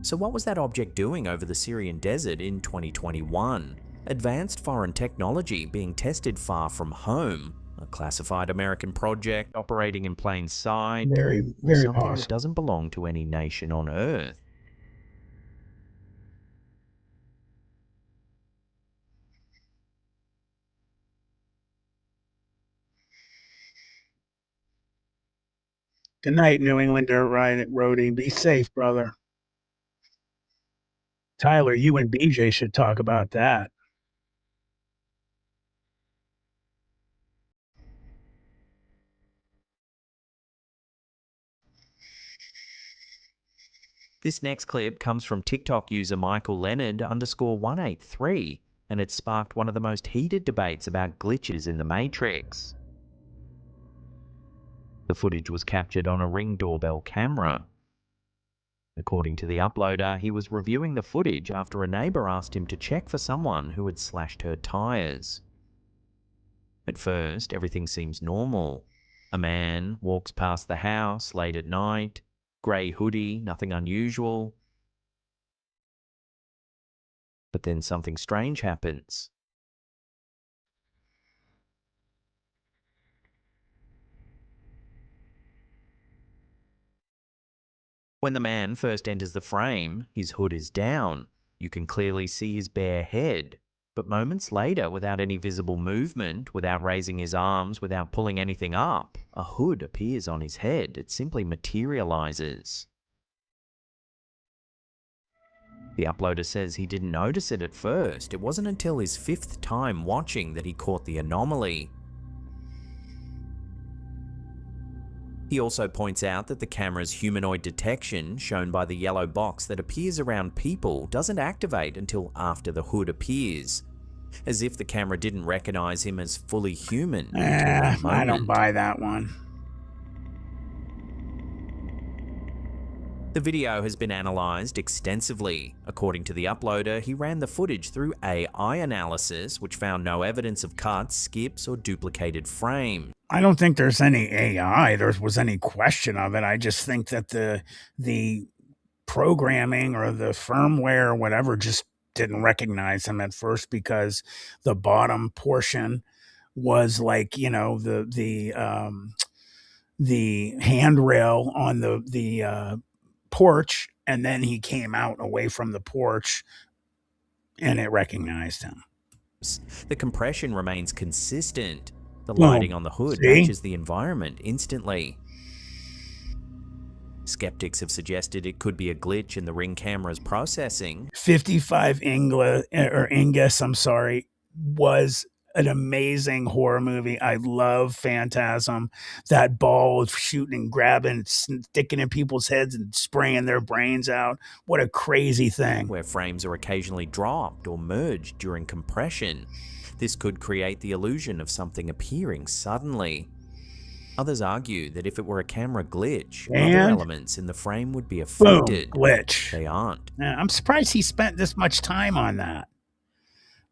So what was that object doing over the Syrian desert in 2021? Advanced foreign technology being tested far from home? A classified American project operating in plain sight? Very Something possible. that doesn't belong to any nation on Earth? Good night, New England Dirt Roadie. Be safe, brother. Tyler, you and BJ should talk about that. This next clip comes from TikTok user Michael Leonard_183, and it sparked one of the most heated debates about glitches in the Matrix. The footage was captured on a Ring doorbell camera. According to the uploader, he was reviewing the footage after a neighbor asked him to check for someone who had slashed her tires. At first, everything seems normal. A man walks past the house late at night, grey hoodie, nothing unusual. But then something strange happens. When the man first enters the frame, his hood is down. You can clearly see his bare head. But moments later, without any visible movement, without raising his arms, without pulling anything up, a hood appears on his head. It simply materializes. The uploader says he didn't notice it at first. It wasn't until his 5th time watching that he caught the anomaly. He also points out that the camera's humanoid detection, shown by the yellow box that appears around people, doesn't activate until after the hood appears, as if the camera didn't recognize him as fully human until that moment. I don't buy that one. The video has been analysed extensively. According to the uploader, he ran the footage through AI analysis, which found no evidence of cuts, skips, or duplicated frames. I don't think there's any AI. There was any question of it. I just think that the programming or the firmware or whatever just didn't recognize him at first, because the bottom portion was like, you know, the handrail on the porch, and then he came out away from the porch and it recognized him. The compression remains consistent. The lighting on the hood matches the environment instantly. Skeptics have suggested it could be a glitch in the Ring camera's processing. 55 Ingus, I'm sorry, was an amazing horror movie. I love Phantasm. That ball shooting and grabbing, sticking in people's heads and spraying their brains out. What a crazy thing. Where frames are occasionally dropped or merged during compression. This could create the illusion of something appearing suddenly. Others argue that if it were a camera glitch, other elements in the frame would be affected. Boom, glitch. They aren't. I'm surprised he spent this much time on that.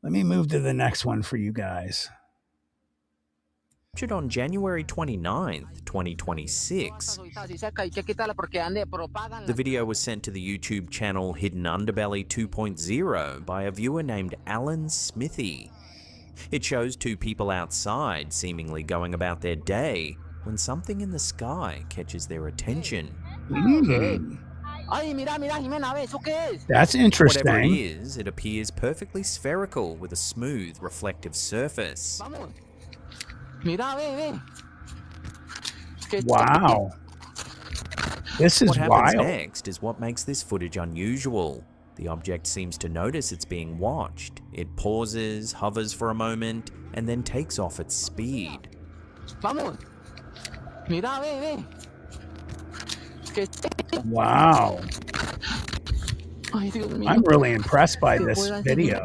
Let me move to the next one for you guys. Captured on January 29th, 2026. The video was sent to the YouTube channel Hidden Underbelly 2.0 by a viewer named Alan Smithy. It shows two people outside, seemingly going about their day, when something in the sky catches their attention. That's Whatever it interesting. is, it appears perfectly spherical with a smooth, reflective surface. Wow. This is What happens wild. next is what makes this footage unusual. The object seems to notice it's being watched. It pauses, hovers for a moment, and then takes off at speed. Wow. I'm really impressed by this video.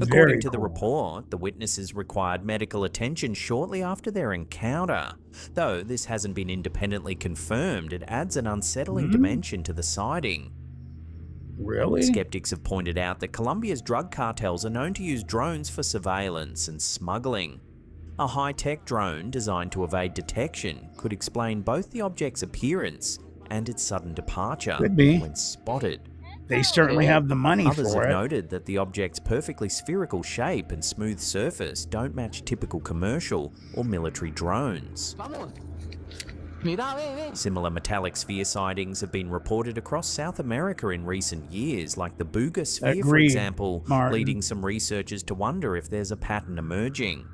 According Very to the cool. report, the witnesses required medical attention shortly after their encounter. Though this hasn't been independently confirmed, it adds an unsettling dimension to the sighting. Really? Skeptics have pointed out that Colombia's drug cartels are known to use drones for surveillance and smuggling. A high-tech drone designed to evade detection could explain both the object's appearance and its sudden departure Could be. when spotted. They certainly have the money Others for have it. noted that the object's perfectly spherical shape and smooth surface don't match typical commercial or military drones. Similar metallic sphere sightings have been reported across South America in recent years, like the Buga sphere, for Agreed, example, Martin. leading some researchers to wonder if there's a pattern emerging.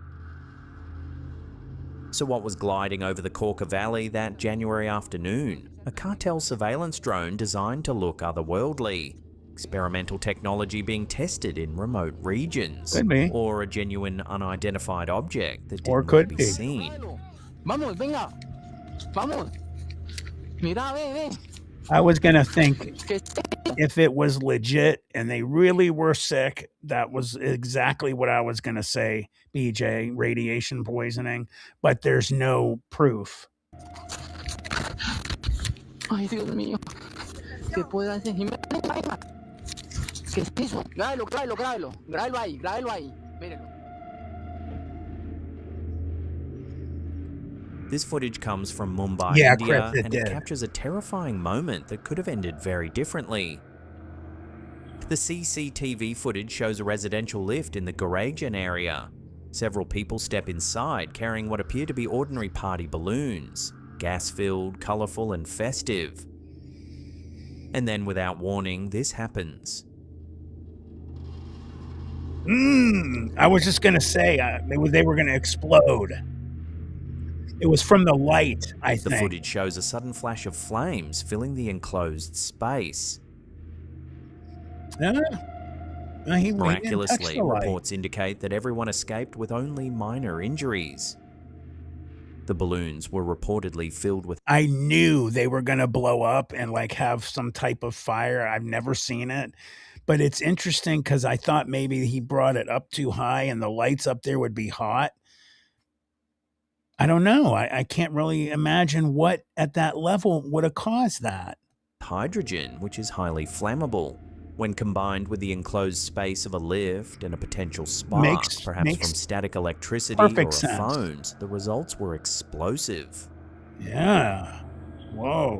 So what was gliding over the Cauca Valley that January afternoon? A cartel surveillance drone designed to look otherworldly. Experimental technology being tested in remote regions. Could be. Or a genuine unidentified object that Or didn't could want to be. be seen. I was going to think if it was legit and they really were sick, that was exactly what I was going to say, BJ, radiation poisoning, but there's no proof. Ay, Dios mío. ¿Qué puede hacer? ¿Qué es eso? Grábelo, grábelo, grábelo. Grábelo ahí, grábelo ahí. Mírelo. This footage comes from Mumbai, Yeah, India, Chris, it and did. it captures a terrifying moment that could have ended very differently. The CCTV footage shows a residential lift in the Garajan area. Several people step inside carrying what appear to be ordinary party balloons, gas-filled, colourful and festive. And then, without warning, this happens. I was just going to say they were going to explode. It was from the light, I The think. footage shows a sudden flash of flames filling the enclosed space. He didn't touch Miraculously, the light. reports indicate that everyone escaped with only minor injuries. The balloons were reportedly filled with I knew they were going to blow up and like have some type of fire. I've never seen it, but it's interesting because I thought maybe he brought it up too high and the lights up there would be hot. I don't know. I can't really imagine what at that level would have caused that. hydrogen, which is highly flammable. When combined with the enclosed space of a lift and a potential spark, perhaps from static electricity or perfect a sense. phones, the results were explosive. Yeah. Whoa.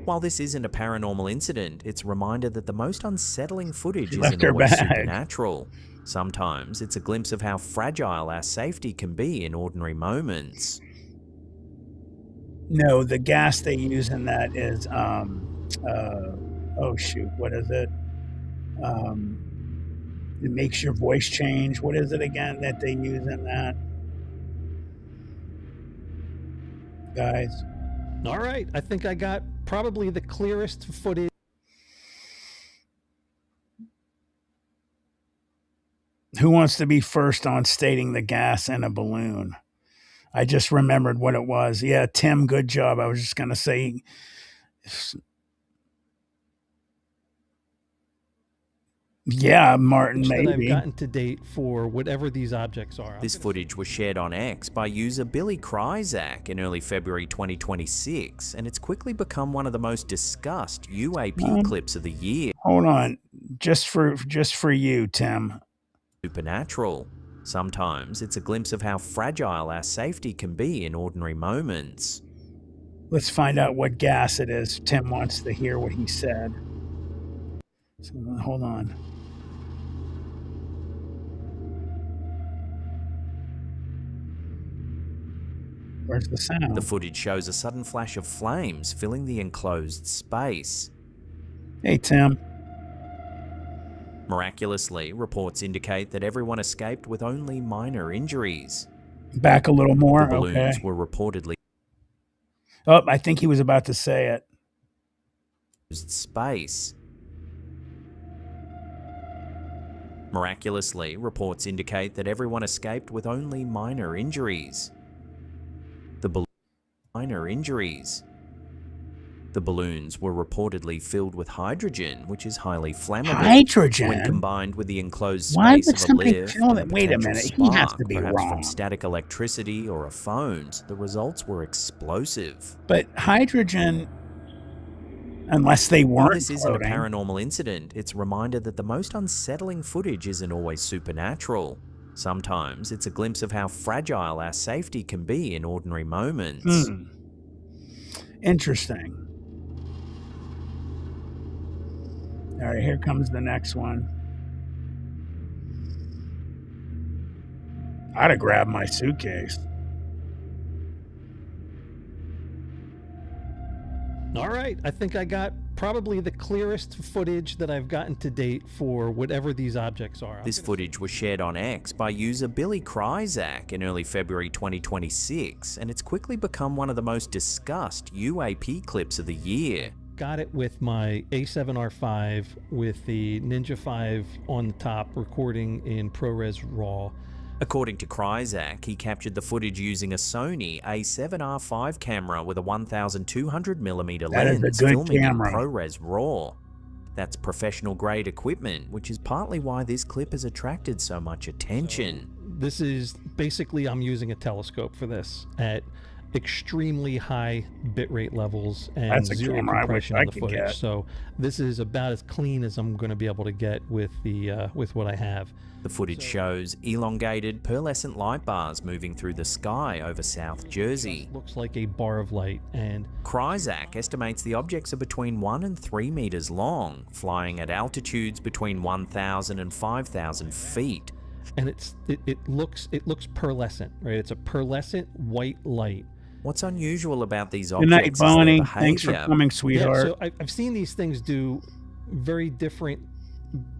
While this isn't a paranormal incident, it's a reminder that the most unsettling footage She isn't left her always bag. supernatural. Sometimes it's a glimpse of how fragile our safety can be in ordinary moments. No, the gas they use in that is oh shoot, what is it? It makes your voice change. What is it again that they use in that? Guys. All right, I think I got probably the clearest footage. Who wants to be first on stating the gas in a balloon? I just remembered what it was. Yeah, Tim, good job. I was just going to say, yeah, Martin, That I've maybe. gotten to date for whatever these objects are. This footage was shared on X by user Billy Kryzak in early February 2026, and it's quickly become one of the most discussed UAP clips of the year. Hold on, just for you, Tim. Supernatural. Sometimes it's a glimpse of how fragile our safety can be in ordinary moments. Let's find out what gas it is. Tim wants to hear what he said. So, hold on. Where's the sound? The footage shows a sudden flash of flames filling the enclosed space. Hey, Tim. Miraculously, reports indicate that everyone escaped with only minor injuries. Back a little more. The balloons Okay. were reportedly Oh, I think he was about to say it. Space. Miraculously, reports indicate that everyone escaped with only minor injuries. The balloons were reportedly filled with hydrogen, which is highly flammable. Hydrogen? When combined with the enclosed Why space would of a somebody lift fill and that? the Wait a potential minute. He has spark, to be perhaps from wrong. static electricity or a phone, the results were explosive. But hydrogen, unless they While weren't this isn't a floating. paranormal incident, it's a reminder that the most unsettling footage isn't always supernatural. Sometimes it's a glimpse of how fragile our safety can be in ordinary moments. Interesting. All right, here comes the next one. I'd have grabbed my suitcase. All right, I think I got probably the clearest footage that I've gotten to date for whatever these objects are. This footage was shared on X by user Billy Kryzak in early February 2026, and it's quickly become one of the most discussed UAP clips of the year. Got it with my A7R5 with the Ninja 5 on the top, recording in ProRes RAW. According to Kryzak, he captured the footage using a Sony A7R5 camera with a 1200mm That is a lens, good filming camera. in ProRes RAW. That's professional grade equipment, which is partly why this clip has attracted so much attention. This is basically, I'm using a telescope for this at extremely high bitrate levels and That's a zero camera I wish compression I on the could footage. get. So this is about as clean as I'm going to be able to get with the with what I have. The footage shows elongated pearlescent light bars moving through the sky over South Jersey. Looks like a bar of light, and Kryzak estimates the objects are between 1 and 3 meters long, flying at altitudes between 1,000 and 5,000 feet. And it looks pearlescent, right? It's a pearlescent white light. What's unusual about these Good night, objects is their Bonnie. behavior. Thanks for coming, sweetheart. Yeah, so I've seen these things do very different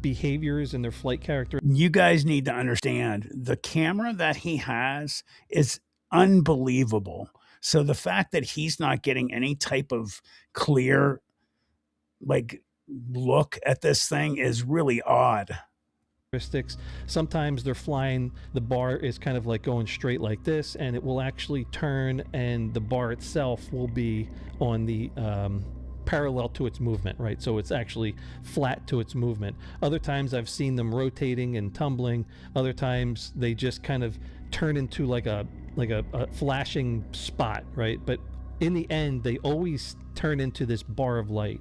behaviors in their flight character. You guys need to understand the camera that he has is unbelievable. So the fact that he's not getting any type of clear look at this thing is really odd. Sometimes they're flying, the bar is kind of like going straight like this, and it will actually turn, and the bar itself will be on the parallel to its movement, right? So it's actually flat to its movement. Other times I've seen them rotating and tumbling. Other times they just kind of turn into like a flashing spot, right? But in the end, they always turn into this bar of light.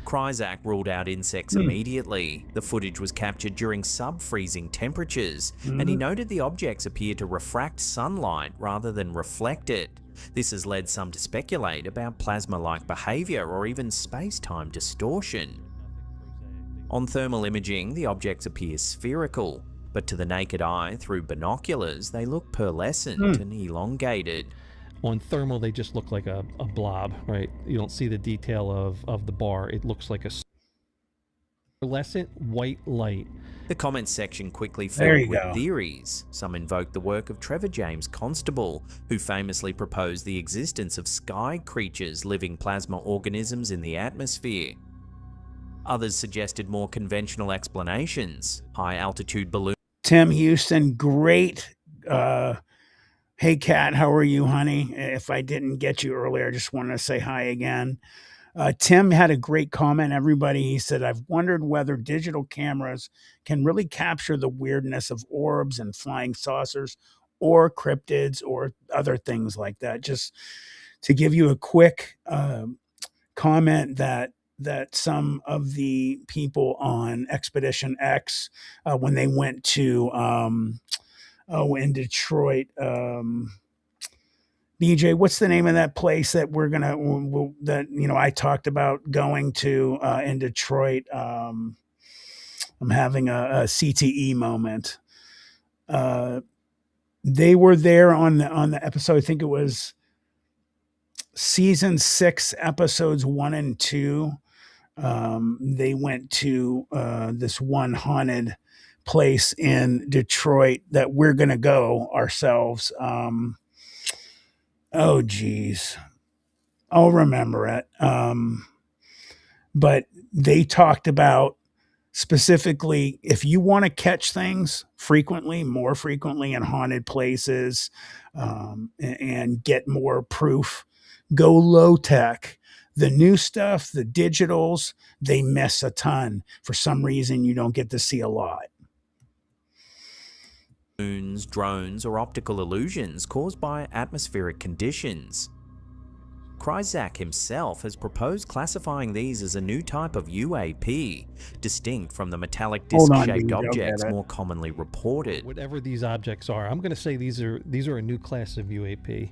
Kryzak ruled out insects immediately. The footage was captured during sub-freezing temperatures, and he noted the objects appear to refract sunlight rather than reflect it. This has led some to speculate about plasma-like behavior or even space-time distortion. On thermal imaging, the objects appear spherical, but to the naked eye through binoculars, they look pearlescent and elongated. On thermal, they just look like a blob, right? You don't see the detail of the bar. It looks like a pearlescent white light. The comments section quickly There filled you with go. theories. Some invoked the work of Trevor James Constable, who famously proposed the existence of sky creatures living plasma organisms in the atmosphere. Others suggested more conventional explanations, high-altitude balloons. Tim Houston, great. Hey, Kat, how are you, honey? If I didn't get you earlier, I just wanted to say hi again. Tim had a great comment, everybody. He said, I've wondered whether digital cameras can really capture the weirdness of orbs and flying saucers or cryptids or other things like that. Just to give you a quick comment that some of the people on Expedition X, when they went to in Detroit, BJ, what's the name of that place that I talked about going to in Detroit? I'm having a CTE moment. They were there on the episode. I think it was season 6, episodes 1 and 2. They went to this one haunted place in Detroit that we're going to go ourselves. Oh, geez. I'll remember it. But they talked about specifically if you want to catch things frequently, more frequently in haunted places, and get more proof, go low tech. The new stuff, the digitals, they miss a ton. For some reason, you don't get to see a lot. Moons, drones, or optical illusions caused by atmospheric conditions. Kryzak himself has proposed classifying these as a new type of UAP, distinct from the metallic disc-shaped objects more commonly reported. Whatever these objects are, I'm going to say these are a new class of UAP.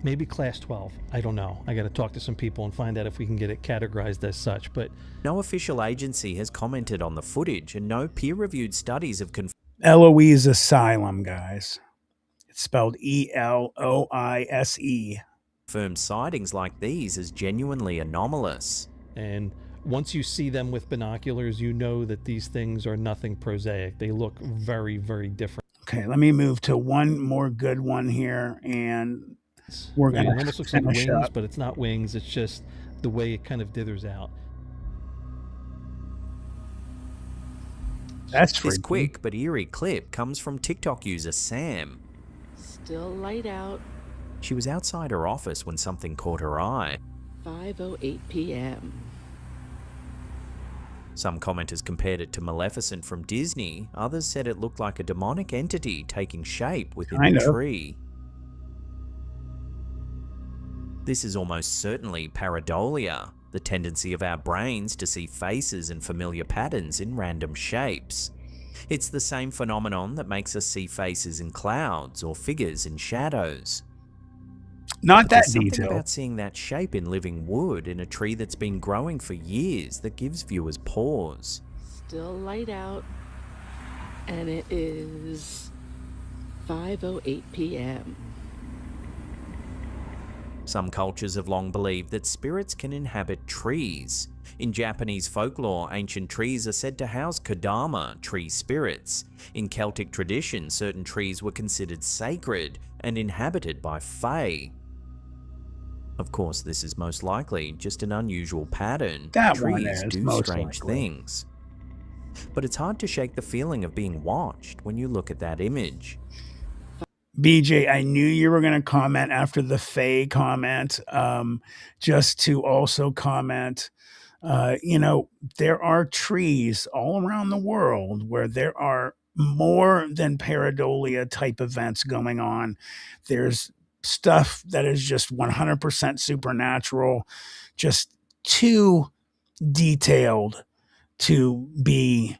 Maybe class 12. I don't know. I got to talk to some people and find out if we can get it categorized as such. But no official agency has commented on the footage, and no peer-reviewed studies have confirmed. Eloise Asylum, guys. It's spelled Eloise. Confirmed sightings like these as genuinely anomalous. And once you see them with binoculars, you know that these things are nothing prosaic. They look very, very different. Okay, let me move to one more good one here, and we're going to It almost looks like finish wings, up. but it's not wings. It's just the way it kind of dithers out. That's this quick but eerie clip comes from TikTok user Sam. Still light out. She was outside her office when something caught her eye. 5:08 p.m. Some commenters compared it to Maleficent from Disney. Others said it looked like a demonic entity taking shape within the tree. This is almost certainly pareidolia, the tendency of our brains to see faces and familiar patterns in random shapes. It's the same phenomenon that makes us see faces in clouds or figures in shadows. Not that There's something detail. about seeing that shape in living wood in a tree that's been growing for years that gives viewers pause. Still light out. And it is 5:08 p.m. Some cultures have long believed that spirits can inhabit trees. In Japanese folklore, ancient trees are said to house Kodama, tree spirits. In Celtic tradition, certain trees were considered sacred and inhabited by fae. Of course, this is most likely just an unusual pattern. That one Trees is, do most strange likely. things. But it's hard to shake the feeling of being watched when you look at that image. BJ, I knew you were going to comment after the Faye comment, just to also comment, there are trees all around the world where there are more than pareidolia type events going on. There's stuff that is just 100% supernatural, just too detailed to be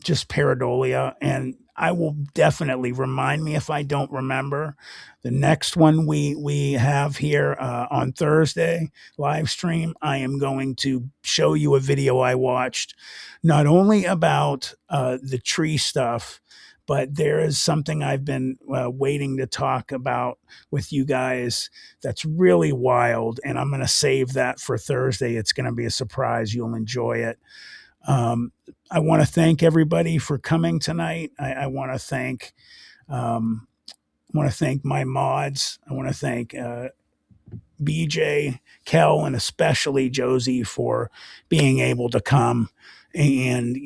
just pareidolia. And I will definitely remind me if I don't remember. The next one we have here on Thursday live stream, I am going to show you a video I watched, not only about the tree stuff, but there is something I've been waiting to talk about with you guys that's really wild, and I'm going to save that for Thursday. It's going to be a surprise. You'll enjoy it. I want to thank everybody for coming tonight. I want to thank my mods. I want to thank BJ, Kel, and especially Josie for being able to come and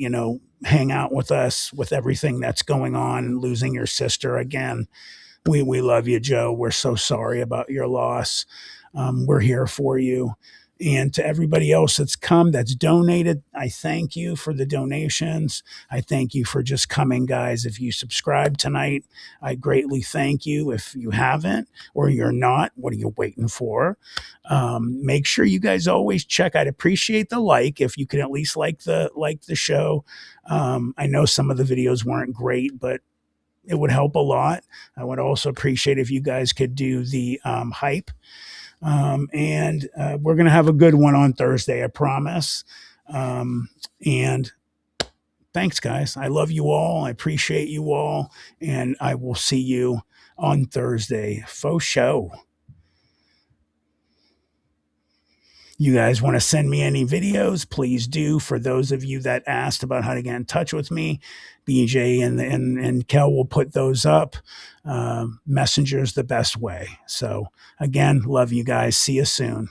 hang out with us with everything that's going on. Losing your sister again, we love you, Joe. We're so sorry about your loss. We're here for you. And to everybody else that's come, that's donated, I thank you for the donations. I thank you for just coming, guys. If you subscribe tonight, I greatly thank you. If you haven't or you're not, what are you waiting for? Make sure you guys always check. I'd appreciate the like if you could at least like the show. I know some of the videos weren't great, but it would help a lot. I would also appreciate if you guys could do the hype. And we're going to have a good one on Thursday, I promise. And thanks, guys. I love you all. I appreciate you all. And I will see you on Thursday. Faux show. You guys want to send me any videos, please do. For those of you that asked about how to get in touch with me, BJ and Kel will put those up. Messenger's the best way. So again, love you guys. See you soon.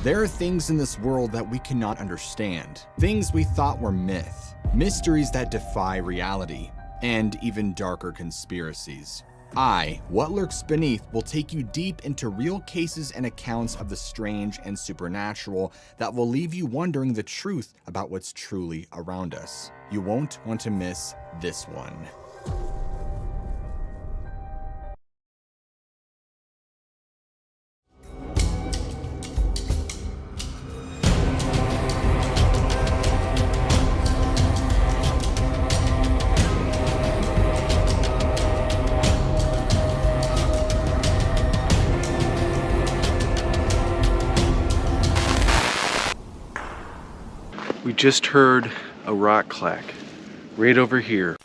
There are things in this world that we cannot understand. Things we thought were myth. Mysteries that defy reality. And even darker conspiracies. What Lurks Beneath will take you deep into real cases and accounts of the strange and supernatural that will leave you wondering the truth about what's truly around us. You won't want to miss this one. We just heard a rock clack right over here.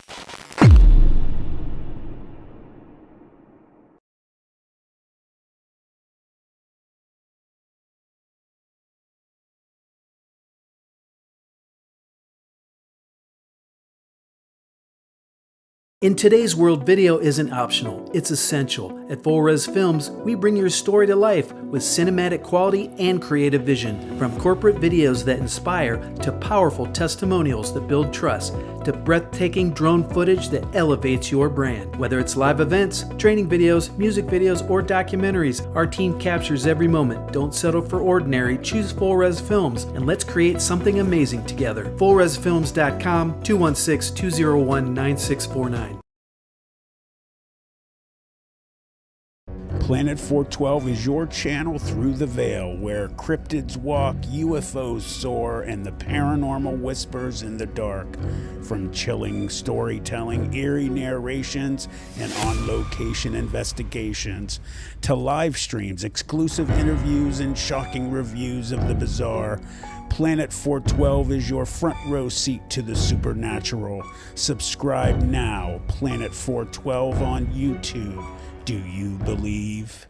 In today's world, video isn't optional, it's essential. At Full Res Films, we bring your story to life with cinematic quality and creative vision. From corporate videos that inspire, to powerful testimonials that build trust, to breathtaking drone footage that elevates your brand. Whether it's live events, training videos, music videos, or documentaries, our team captures every moment. Don't settle for ordinary, choose Full Res Films, and let's create something amazing together. FullResFilms.com, 216-201-9649. Planet 412 is your channel through the veil, where cryptids walk, UFOs soar, and the paranormal whispers in the dark. From chilling storytelling, eerie narrations, and on-location investigations, to live streams, exclusive interviews, and shocking reviews of the bizarre, Planet 412 is your front row seat to the supernatural. Subscribe now, Planet 412 on YouTube. Do you believe?